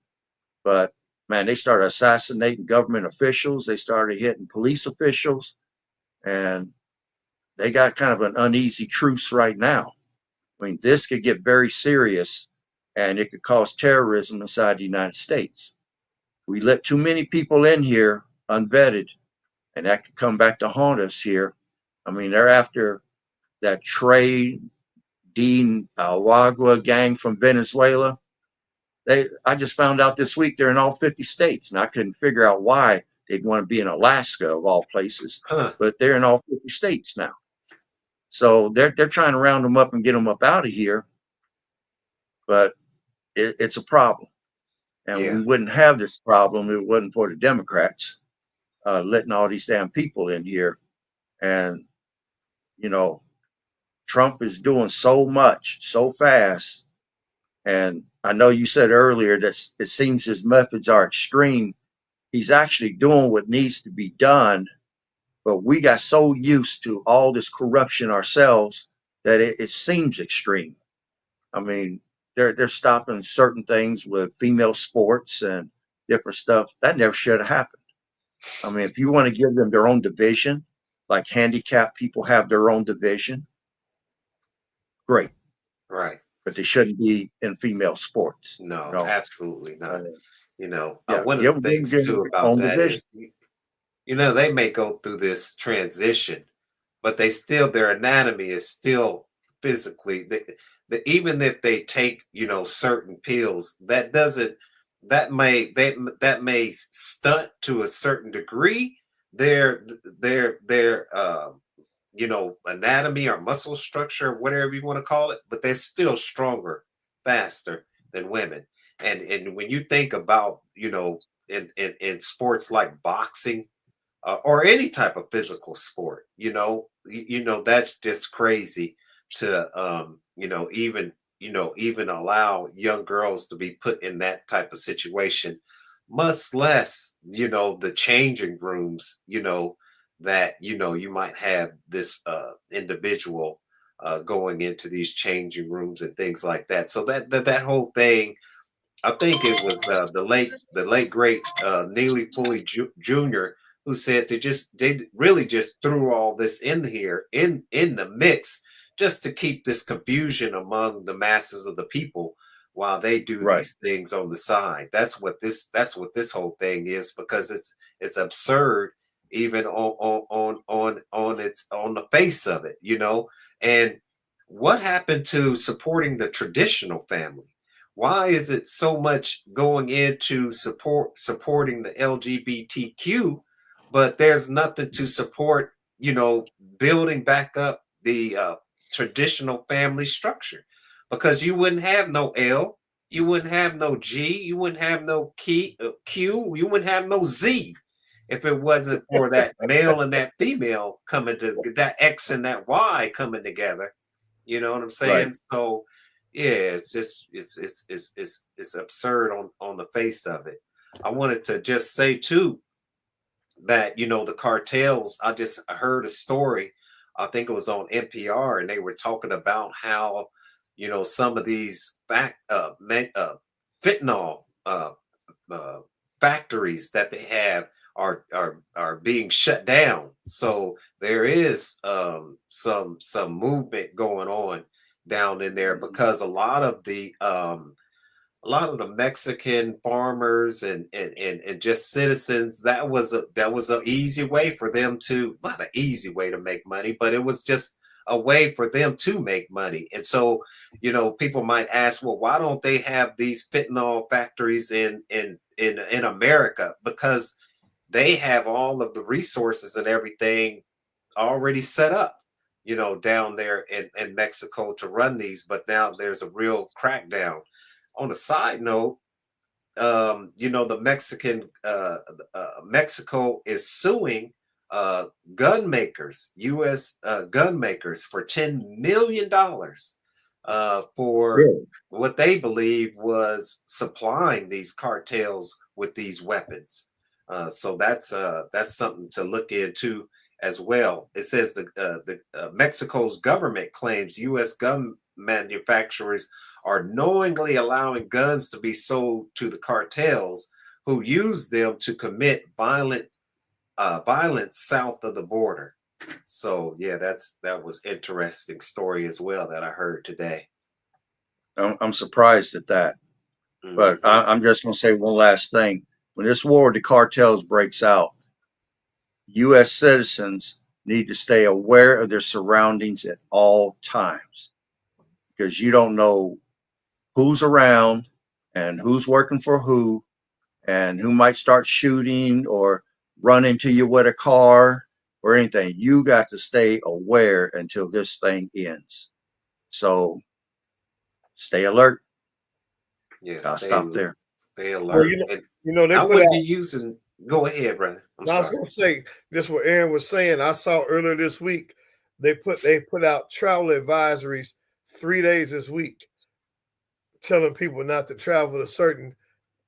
Speaker 2: But man, they started assassinating government officials. They started hitting police officials, and they got kind of an uneasy truce right now. I mean, this could get very serious, and it could cause terrorism inside the United States. We let too many people in here unvetted, and that could come back to haunt us here. I mean, they're after that Trey Dean Wagua gang from Venezuela. I just found out this week they're in all 50 states, and I couldn't figure out why they'd want to be in Alaska of all places, but they're in all 50 states now. So they're trying to round them up and get them up out of here, but it's a problem. And we wouldn't have this problem if it wasn't for the Democrats letting all these damn people in here. And, you know, Trump is doing so much so fast. And I know you said earlier that it seems his methods are extreme. He's actually doing what needs to be done. But we got so used to all this corruption ourselves that it seems extreme. I mean, they're stopping certain things with female sports and different stuff. That never should have happened. I mean, if you want to give them their own division, like handicapped people have their own division, great.
Speaker 1: Right.
Speaker 2: But they shouldn't be in female sports.
Speaker 1: No,
Speaker 2: You know?
Speaker 1: absolutely not.
Speaker 2: Yeah,
Speaker 1: One of
Speaker 2: give
Speaker 1: the
Speaker 2: them
Speaker 1: things
Speaker 2: their
Speaker 1: too about
Speaker 2: own
Speaker 1: that
Speaker 2: division.
Speaker 1: is, they may go through this transition, but their anatomy is still physically, even if they take, certain pills, that may stunt to a certain degree their anatomy or muscle structure, whatever you want to call it, but they're still stronger, faster than women. And when you think about, in sports like boxing, or any type of physical sport, that's just crazy to, even allow young girls to be put in that type of situation, much less, the changing rooms, that, you might have this individual going into these changing rooms and things like that. So that whole thing, I think it was the late great Neely Foley Jr. who said they really just threw all this in here in the mix just to keep this confusion among the masses of the people while they do
Speaker 2: Right.
Speaker 1: these things on the side. That's what this whole thing is, because it's absurd even on the face of it, and what happened to supporting the traditional family? Why is it so much going into supporting the LGBTQ, but there's nothing to support, building back up the traditional family structure? Because you wouldn't have no L, you wouldn't have no G, you wouldn't have no Q, you wouldn't have no Z if it wasn't for that male and that female coming to that X and that Y coming together. You know what I'm
Speaker 2: Right.
Speaker 1: saying? So yeah, it's just it's absurd on the face of it. I wanted to just say too that the cartels. I just heard a story. I think it was on NPR, and they were talking about how some of these fentanyl uh, factories that they have are being shut down. So there is some movement going on down in there because a lot of the Mexican farmers and just citizens, that was a easy way for them to, not an easy way to make money, but it was just a way for them to make money. And so, people might ask, well, why don't they have these fentanyl factories in America? Because they have all of the resources and everything already set up, down there in Mexico to run these. But now there's a real crackdown. On a side note, the Mexico is suing gun makers, U.S. Gun makers, for $10 million for
Speaker 2: Really?
Speaker 1: what they believe was supplying these cartels with these weapons. So that's something to look into as well. It says the Mexico's government claims U.S. gun manufacturers are knowingly allowing guns to be sold to the cartels who use them to commit violence south of the border. So yeah, that was interesting story as well that I heard today.
Speaker 2: I'm surprised at that. But
Speaker 1: Hmm.
Speaker 2: I'm just going to say one last thing. When this war with the cartels breaks out, U.S. citizens need to stay aware of their surroundings at all times because you don't know who's around and who's working for who and who might start shooting or run into you with a car or anything. You got to stay aware until this thing ends. So stay alert.
Speaker 1: Yeah,
Speaker 2: I'll stop there.
Speaker 1: stay
Speaker 3: Well,
Speaker 1: alert. And
Speaker 3: they
Speaker 1: I
Speaker 3: put
Speaker 1: wouldn't be
Speaker 3: out.
Speaker 1: using. Go ahead, brother. I'm
Speaker 3: I was
Speaker 1: sorry.
Speaker 3: going to say this. What Aaron was saying. I saw earlier this week. They put out travel advisories 3 days this week, telling people not to travel to certain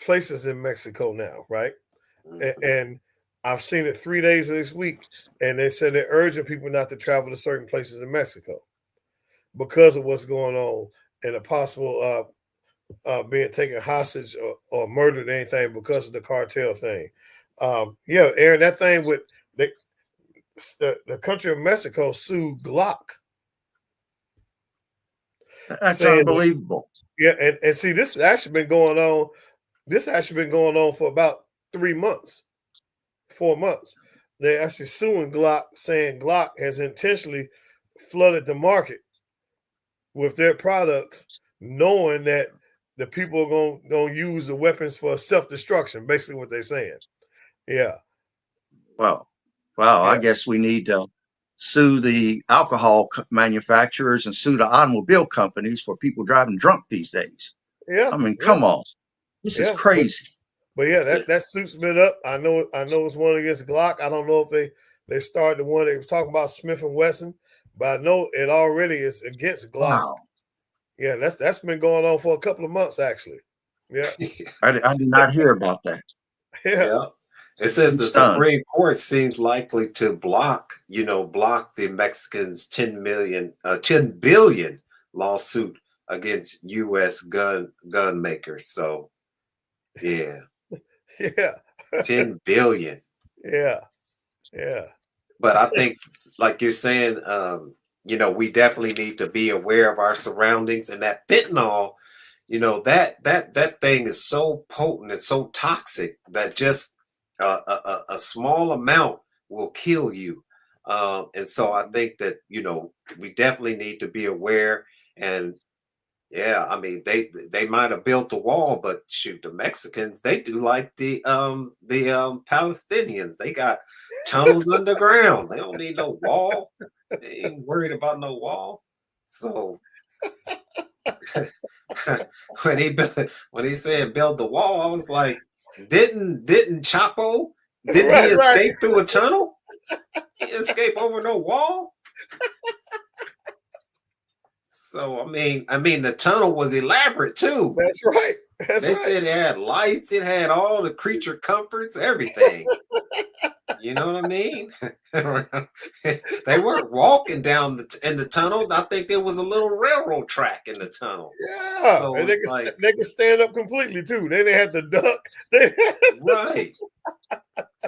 Speaker 3: places in Mexico now, right?
Speaker 1: Mhm.
Speaker 3: And I've seen it 3 days this week, and they said they're urging people not to travel to certain places in Mexico because of what's going on and a possible being taken hostage or murdered or anything because of the cartel thing. Yeah, Aaron, that thing with they, the country of Mexico sued Glock,
Speaker 2: That's
Speaker 3: saying that,
Speaker 2: unbelievable.
Speaker 3: yeah, and see, this has actually been going on. This actually been going on for about 3 months, 4 months. They're actually suing Glock, saying Glock has intentionally flooded the market with their products, knowing that the people are going to use the weapons for self destruction. Basically, what they're saying. Yeah,
Speaker 2: Wow. Wow. I
Speaker 3: yeah,
Speaker 2: guess we need to sue the alcohol manufacturers and sue the automobile companies for people driving drunk these days.
Speaker 3: yeah,
Speaker 2: I mean,
Speaker 3: yeah,
Speaker 2: come on. This is
Speaker 3: yeah.
Speaker 2: crazy.
Speaker 3: But yeah,
Speaker 1: Yeah.
Speaker 3: that suit's been up. I know it's one against Glock. I don't know if they started the one they were talking about Smith and Wesson, but I know it already is against Glock.
Speaker 2: Wow.
Speaker 3: Yeah, that's been going on for a couple of months actually. Yeah,
Speaker 2: I did not hear about that.
Speaker 3: yeah,
Speaker 1: Yeah. It says
Speaker 2: I'm
Speaker 1: the
Speaker 2: stunned.
Speaker 1: Supreme Court seems likely to block the Mexicans 10 billion lawsuit against US gun makers. So yeah,
Speaker 3: yeah,
Speaker 1: 10 billion.
Speaker 3: yeah, yeah,
Speaker 1: But I think, like you're saying, we definitely need to be aware of our surroundings, and that fentanyl, that thing is so potent, it's so toxic that just a small amount will kill you. And so I think that, we definitely need to be aware. And yeah, I mean, they might have built the wall, but shoot, the Mexicans, they do like the Palestinians. They got tunnels underground. They don't need no wall. They ain't worried about no wall. So when he said build the wall, I was like, didn't Chapo, didn't he
Speaker 3: Right, right.
Speaker 1: escape through a tunnel? He escape over no wall. So I mean the tunnel was elaborate too.
Speaker 3: That's right. That's
Speaker 1: They
Speaker 3: right.
Speaker 1: said it had lights, it had all the creature comforts, everything. You know what I mean? They weren't walking down in the tunnel. I think there was a little railroad track in the tunnel.
Speaker 3: Yeah,
Speaker 1: So
Speaker 3: and
Speaker 1: it's like,
Speaker 3: they can stand up completely too. They didn't have to duck. They
Speaker 1: right.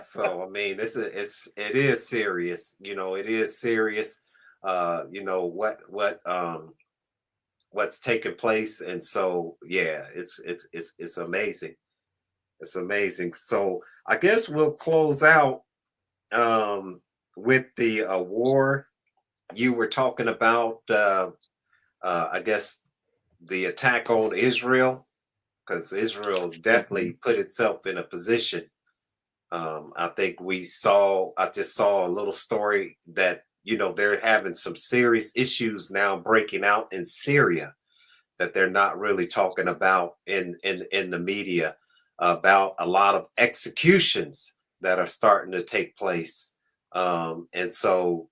Speaker 1: So I mean, it is serious. It is serious. What's taking place, and so yeah, it's amazing. It's amazing. So I guess we'll close out with the war you were talking about. I guess the attack on Israel, because Israel's definitely put itself in a position. I think I just saw a little story that, they're having some serious issues now breaking out in Syria that they're not really talking about in the media, about a lot of executions that are starting to take place. And so,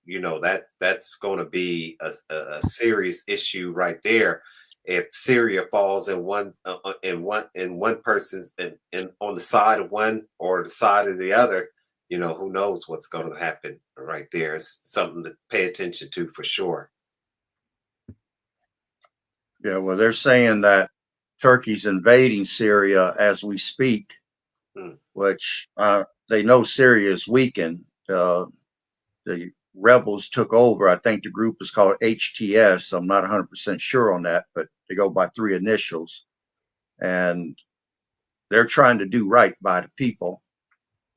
Speaker 1: that's going to be a serious issue right there. If Syria falls in one person's in on the side of one or the side of the other, who knows what's going to happen right there. It's something to pay attention to for sure.
Speaker 2: Yeah, well, they're saying that Turkey's invading Syria as we speak,
Speaker 1: Hmm.
Speaker 2: which they know Syria is weakened. The rebels took over. I think the group is called HTS. I'm not 100% sure on that, but they go by three initials. And they're trying to do right by the people.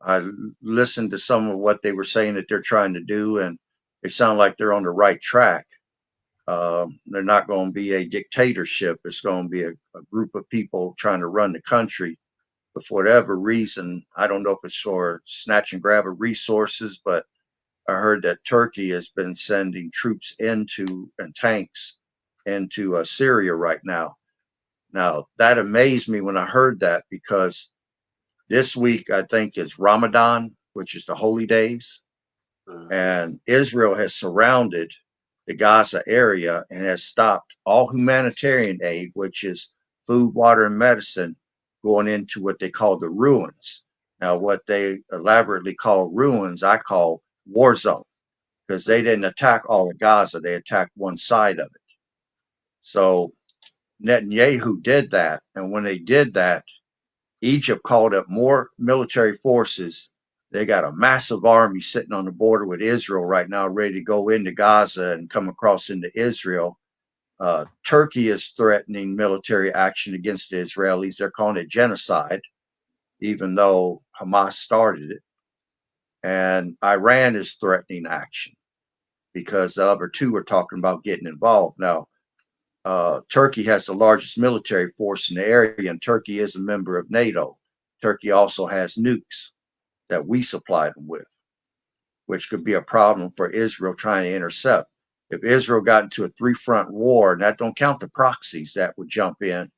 Speaker 2: I listened to some of what they were saying that they're trying to do, and they sound like they're on the right track. They're not going to be a dictatorship. It's going to be a group of people trying to run the country. But for whatever reason, I don't know if it's for snatch and grab of resources, but I heard that Turkey has been sending troops into and tanks into Syria right now. Now, that amazed me when I heard that because this week, I think, is Ramadan, which is the holy days.
Speaker 1: Mhm.
Speaker 2: And Israel has surrounded the Gaza area and has stopped all humanitarian aid, which is food, water, and medicine, going into what they call the ruins. Now, what they elaborately call ruins, I call war zone because they didn't attack all of Gaza, they attacked one side of it. So Netanyahu did that. And when they did that, Egypt called up more military forces. They got a massive army sitting on the border with Israel right now, ready to go into Gaza and come across into Israel. Turkey is threatening military action against the Israelis. They're calling it genocide, even though Hamas started it. And Iran is threatening action because the other two are talking about getting involved. Now, Turkey has the largest military force in the area, and Turkey is a member of NATO. Turkey also has nukes that we supplied them with, which could be a problem for Israel trying to intercept. If Israel got into a three-front war, and that don't count the proxies that would jump in,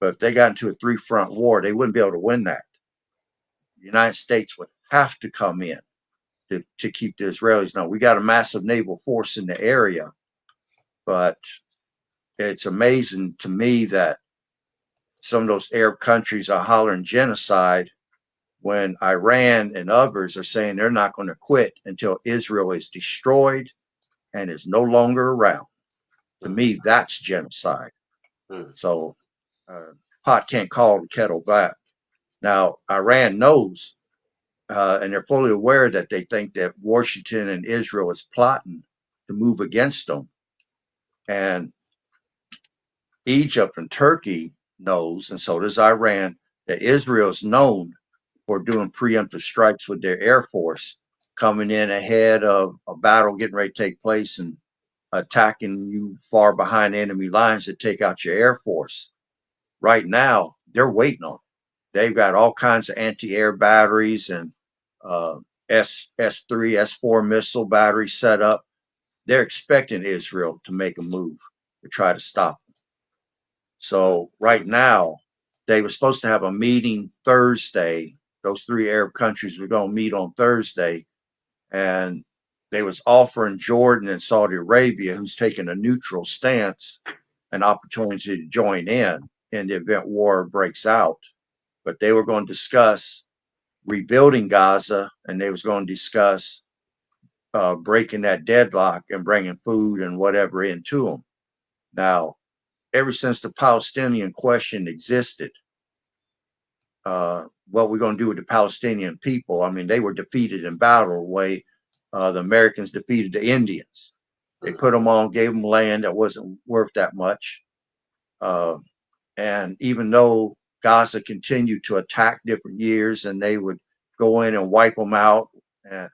Speaker 2: but if they got into a three-front war, they wouldn't be able to win that. The United States would have to come in to keep the Israelis. Now, we got a massive naval force in the area, but it's amazing to me that some of those Arab countries are hollering genocide when Iran and others are saying they're not going to quit until Israel is destroyed and is no longer around. To
Speaker 1: Mhm.
Speaker 2: me, that's genocide.
Speaker 1: Mhm.
Speaker 2: So pot can't call the kettle black. Now, Iran knows, and they're fully aware that they think that Washington and Israel is plotting to move against them. And Egypt and Turkey knows, and so does Iran, that Israel is known for doing preemptive strikes with their air force. coming in ahead of a battle getting ready to take place and attacking you far behind enemy lines to take out your Air Force. Right now, they're waiting on it. They've got all kinds of anti-air batteries and uh, S3, S4 missile batteries set up. They're expecting Israel to make a move to try to stop them. So right now, they were supposed to have a meeting Thursday. Those three Arab countries were going to meet on Thursday, and they was offering Jordan and Saudi Arabia, who's taking a neutral stance, an opportunity to join in the event war breaks out. But they were going to discuss rebuilding Gaza, and they was going to discuss breaking that deadlock and bringing food and whatever into them. Now, ever since the Palestinian question existed, what we're going to do with the Palestinian people. I mean, they were defeated in battle the way the Americans defeated the Indians. They put them on, gave them land that wasn't worth that much. And even though Gaza continued to attack different years and they would go in and wipe them out, and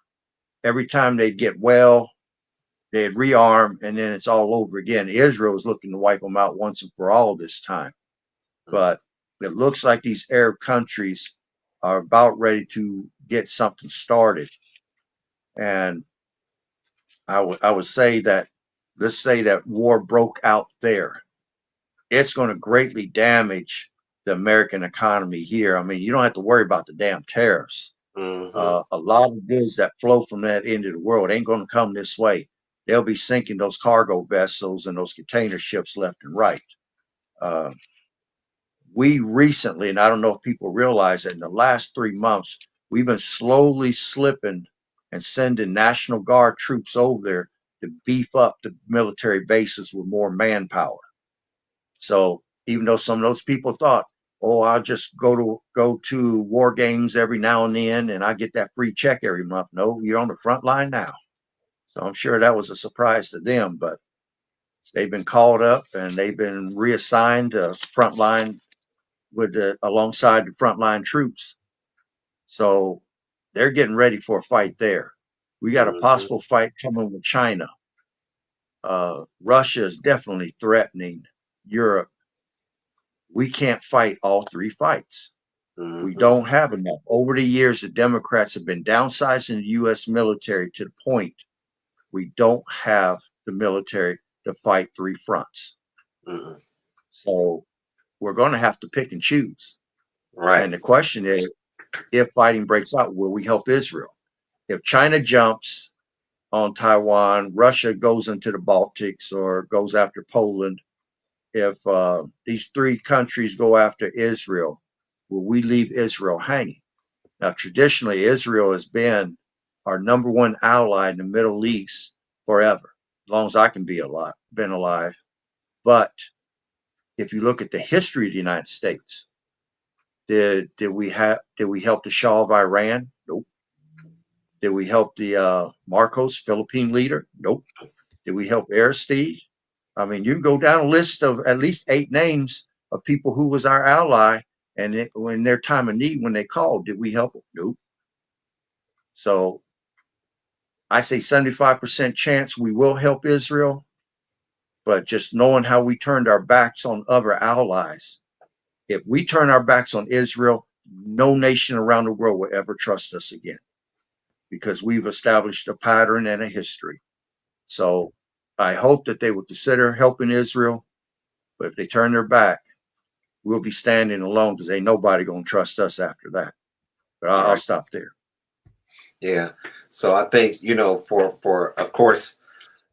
Speaker 2: every time they'd get well, they'd rearm, and then it's all over again. Israel was looking to wipe them out once and for all this time. But it looks like these Arab countries are about ready to get something started. And I would say that, let's say that war broke out there. It's going to greatly damage the American economy here. I mean, you don't have to worry about the damn tariffs. A lot of goods that flow from that end of the world ain't going to come this way. They'll be sinking those cargo vessels and those container ships left and right. We recently, and I don't know if people realize that in the last 3 months, we've been slowly slipping and sending National Guard troops over there to beef up the military bases with more manpower. So even though some of those people thought, oh, I'll just go to war games every now and then and I get that free check every month. No, you're on the front line now. So I'm sure that was a surprise to them, but they've been called up and they've been reassigned to frontline with alongside the frontline troops. So they're getting ready for a fight there. We got a possible fight coming with China. Russia is definitely threatening Europe. We can't fight all three fights. We don't have enough. Over the years, the Democrats have been downsizing the U.S. military to the point we don't have the military to fight three fronts. So we're going to have to pick and choose.
Speaker 1: Right.
Speaker 2: And the question is, if fighting breaks out, will we help Israel? If China jumps on Taiwan, Russia goes into the Baltics or goes after Poland, if these three countries go after Israel, will we leave Israel hanging? Now, traditionally, Israel has been our number one ally in the Middle East forever, as long as I can been alive. But if you look at the history of the United States, did we help the Shah of Iran? Nope. Did we help the Marcos Philippine leader? Nope. Did we help Aristide? I mean, you can go down a list of at least 8 names of people who was our ally, and in their time of need, when they called, did we help them? Nope. So I say 75% chance we will help Israel, but just knowing how we turned our backs on other allies, if we turn our backs on Israel, no nation around the world will ever trust us again, because we've established a pattern and a history. So I hope that they would consider helping Israel, but if they turn their back, we'll be standing alone, because ain't nobody going to trust us after that. But I'll stop there.
Speaker 1: Yeah. So I think, for of course,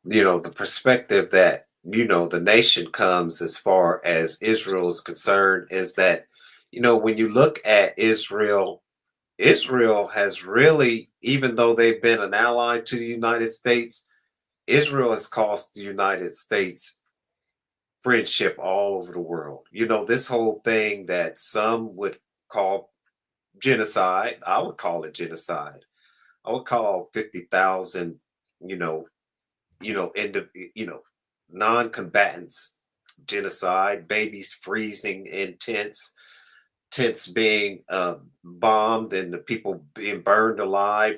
Speaker 1: the perspective that, the nation comes as far as Israel is concerned is that, when you look at Israel, Israel has really, even though they've been an ally to the United States, Israel has cost the United States friendship all over the world. This whole thing that some would call genocide, I would call it genocide. I would call 50,000, you know, non-combatants genocide. Babies freezing in tents being bombed, and the people being burned alive.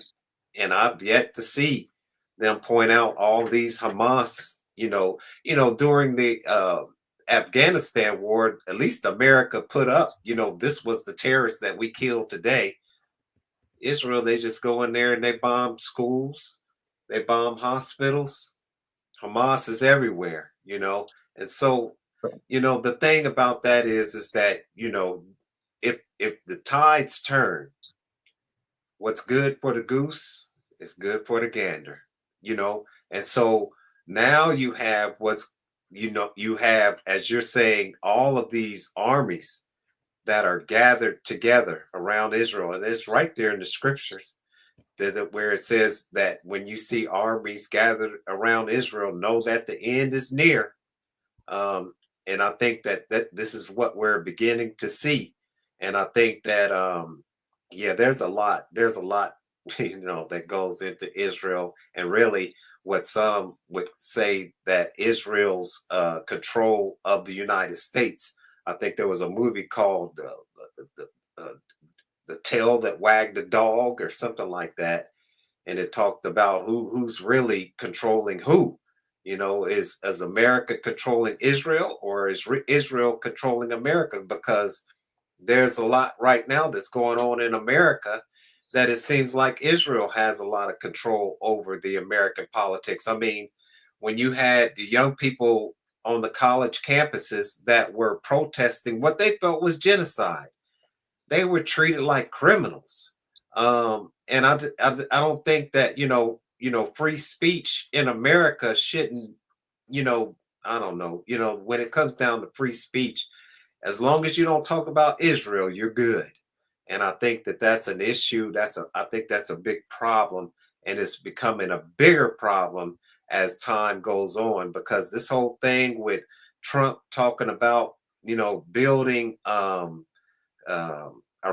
Speaker 1: and I've yet to see them point out all these Hamas, during the Afghanistan war, at least America put up, this was the terrorists that we killed today. Israel, they just go in there and they bomb schools, they bomb hospitals. Hamas is everywhere, and so, the thing about that is that, if the tides turn, what's good for the goose is good for the gander, and so now you have you have, as you're saying, all of these armies that are gathered together around Israel, and it's right there in the scriptures where it says that when you see armies gathered around Israel, know that the end is near. Um, and I think that this is what we're beginning to see. And I think that yeah, there's a lot, that goes into Israel, and really what some would say that Israel's control of the United States. I think there was a movie called the Tail That Wagged the Dog or something like that, and it talked about who's really controlling who. Is America controlling Israel, or is Israel controlling America? Because there's a lot right now that's going on in America that it seems like Israel has a lot of control over the American politics. I mean, when you had the young people on the college campuses that were protesting what they felt was genocide, they were treated like criminals. And I don't think that, free speech in America shouldn't, I don't know, when it comes down to free speech, as long as you don't talk about Israel, you're good. And I think that that's an issue. I think that's a big problem, and it's becoming a bigger problem as time goes on, because this whole thing with Trump talking about, building a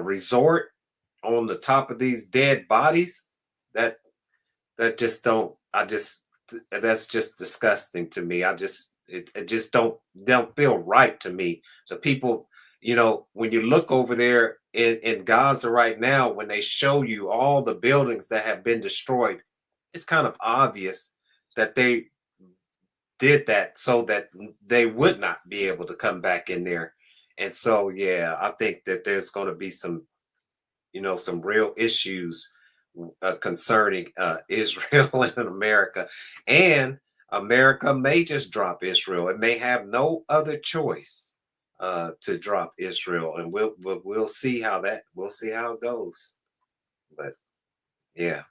Speaker 1: resort on the top of these dead bodies, that that just don't I just that's just disgusting to me. It just don't feel right to me. The people, when you look over there in Gaza right now, when they show you all the buildings that have been destroyed, it's kind of obvious that they did that so that they would not be able to come back in there. And so, yeah, I think that there's going to be some real issues concerning Israel and America. And America may just drop Israel. It may have no other choice to drop Israel, and we'll see how it goes. But yeah,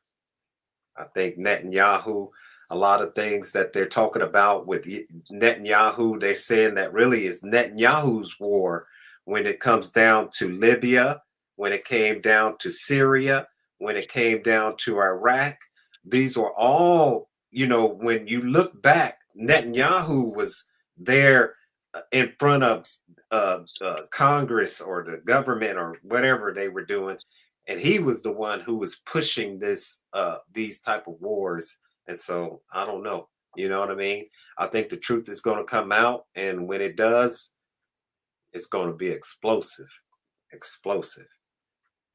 Speaker 1: I think Netanyahu, a lot of things that they're talking about with Netanyahu, they're saying that really is Netanyahu's war when it comes down to Libya, when it came down to Syria, when it came down to Iraq. These are all, when you look back, Netanyahu was there in front of Congress or the government or whatever they were doing, and he was the one who was pushing these type of wars. And so I don't know, you know what I mean? I think the truth is going to come out, and when it does, it's going to be explosive.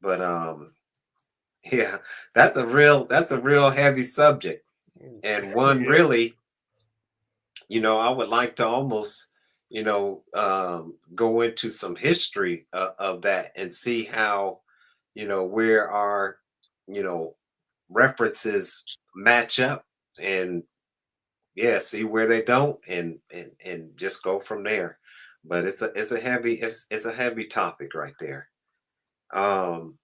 Speaker 1: But yeah, that's a real heavy subject, and one
Speaker 3: Yeah.
Speaker 1: really, I would like to almost, go into some history of that and see how, where our, you know, references match up, and yeah, see where they don't, and just go from there. But it's a heavy topic right there. Um,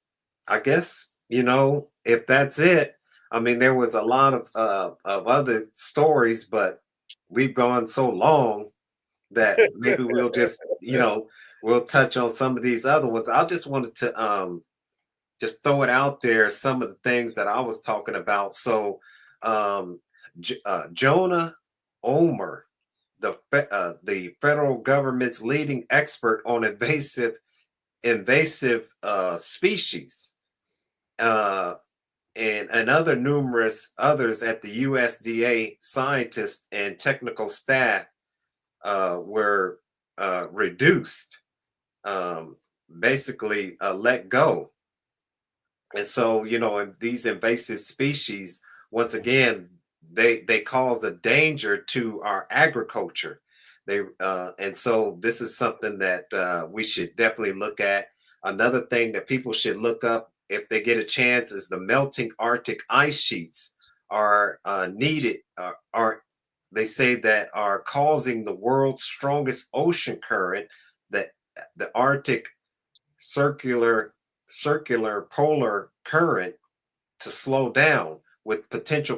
Speaker 1: I guess, if that's it. I mean, there was a lot of other stories, but we've gone so long that maybe we'll just, we'll touch on some of these other ones. I just wanted to just throw it out there, some of the things that I was talking about. So um Jonah Omer, the federal government's leading expert on invasive species, uh and other numerous others at the USDA, scientists and technical staff were reduced, basically let go. And so, and these invasive species, once again, they cause a danger to our agriculture. And so this is something that we should definitely look at. Another thing that people should look up if they get a chance is the melting Arctic ice sheets are needed. Are They say that are causing the world's strongest ocean current, that the Arctic circular circular polar current, to slow down, with potential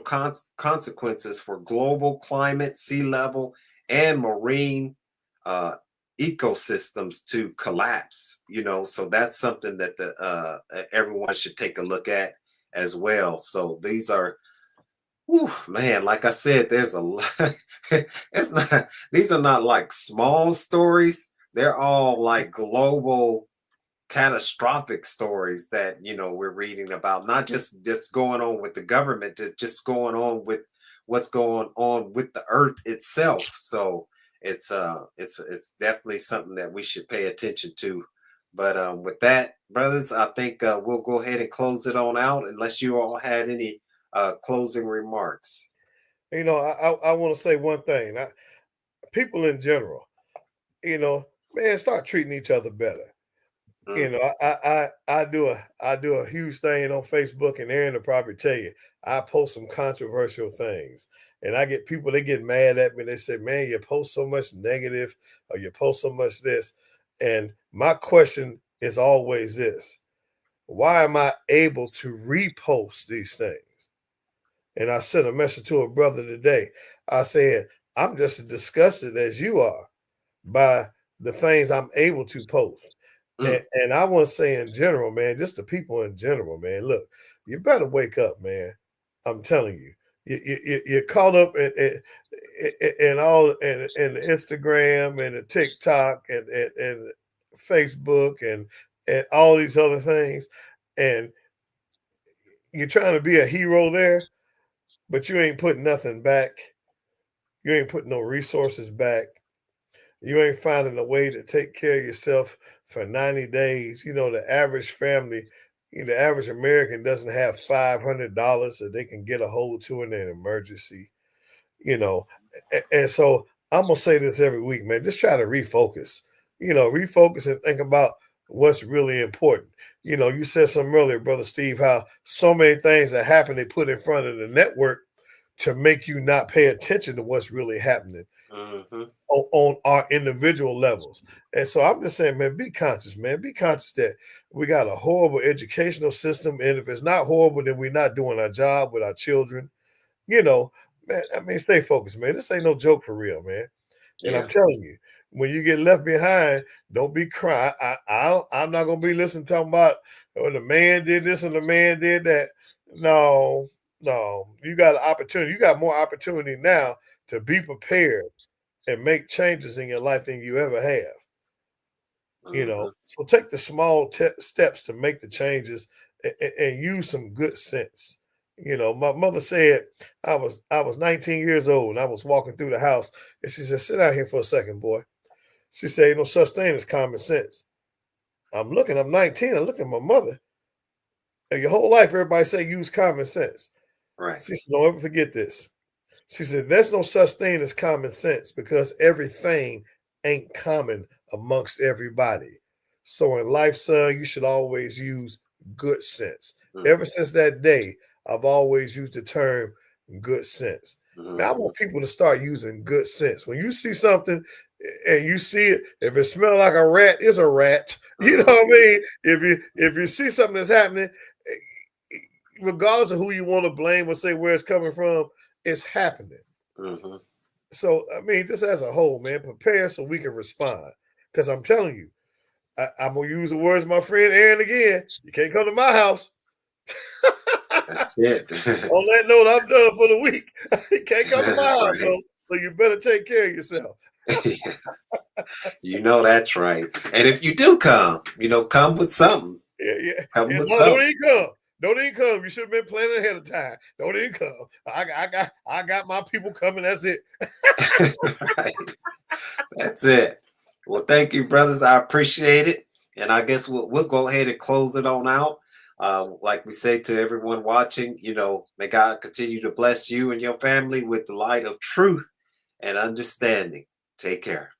Speaker 1: consequences for global climate, sea level, and marine uh, ecosystems to collapse. So that's something that everyone should take a look at as well. So these are, whew, man, like I said, there's a lot. It's not, these are not like small stories. They're all like global catastrophic stories that we're reading about, not just going on with the government, just going on with what's going on with the earth itself. So it's definitely something that we should pay attention to. But with that, brothers, I think we'll go ahead and close it on out, unless you all had any closing remarks.
Speaker 3: I want to say one thing. People in general, man, start treating each other better.
Speaker 1: Mm,
Speaker 3: I do a huge thing on Facebook, and Aaron will probably tell you I post some controversial things, and I get people, they get mad at me. They say, "Man, you post so much negative, or you post so much this." And my question is always this: why am I able to repost these things? And I sent a message to a brother today. I said, "I'm just as disgusted as you are by the things I'm able to post."
Speaker 1: mm,
Speaker 3: And I want to say in general, man, just the people in general, man, look, you better wake up, man. I'm telling you. You're caught up in all in the Instagram and the TikTok and Facebook and all these other things. And you're trying to be a hero there, but you ain't putting nothing back. You ain't putting no resources back. You ain't finding a way to take care of yourself for 90 days. The average family, the average American doesn't have $500 that they can get a hold to in an emergency, you know. And so I'm going to say this every week, man. Just try to refocus, refocus and think about what's really important. You said something earlier, Brother Steve, how so many things that happen, they put in front of the network to make you not pay attention to what's really happening
Speaker 1: mhm,
Speaker 3: on our individual levels. And so I'm just saying, man, be conscious, man. Be conscious that we got a horrible educational system. And if it's not horrible, then we're not doing our job with our children. You know, man, I mean, stay focused, man. This ain't no joke for real, man. And I'm
Speaker 1: yeah.
Speaker 3: telling you, when you get left behind, don't be crying. I'm not gonna be listening talking about, oh, the man did this and the man did that. No, no. You got an opportunity. You got more opportunity now to be prepared and make changes in your life than you ever have.
Speaker 1: Mhm,
Speaker 3: So take the small steps to make the changes and use some good sense. My mother said I was 19 years old and I was walking through the house, and she said, "Sit down here for a second, boy." She said, "Ain't no such thing as common sense." I'm 19, I look at my mother, and your whole life everybody say use common sense.
Speaker 1: right.
Speaker 3: She said, "Don't ever forget this." She said, "There's no such thing as common sense because everything ain't common amongst everybody. So in life, son, you should always use good sense."
Speaker 1: Mm,
Speaker 3: Ever since that day, I've always used the term good sense. Man, I
Speaker 1: mhm,
Speaker 3: want people to start using good sense. When you see something and you see it, if it smells like a rat, it's a rat. You know what I
Speaker 1: mhm,
Speaker 3: mean? If you see something that's happening, regardless of who you want to blame or say where it's coming from, it's happening.
Speaker 1: mhm.
Speaker 3: So I mean, just as a whole, man, prepare so we can respond. Because I'm telling you, I'm gonna use the words of my friend Aaron again. You can't come to my house.
Speaker 1: That's it.
Speaker 3: On that note, I'm done for the week. You can't come to my house,
Speaker 1: Right.
Speaker 3: so you better take care of yourself.
Speaker 1: That's right. And if you do come, come with something.
Speaker 3: Yeah, yeah,
Speaker 1: Come
Speaker 3: yeah.
Speaker 1: with
Speaker 3: No, don't
Speaker 1: something.
Speaker 3: even come. Don't even come. You should have been planning ahead of time. Don't even come. I got my people coming. That's it.
Speaker 1: Right. That's it. Well, thank you, brothers. I appreciate it. And I guess we'll go ahead and close it on out. Like we say to everyone watching, may God continue to bless you and your family with the light of truth and understanding. Take care.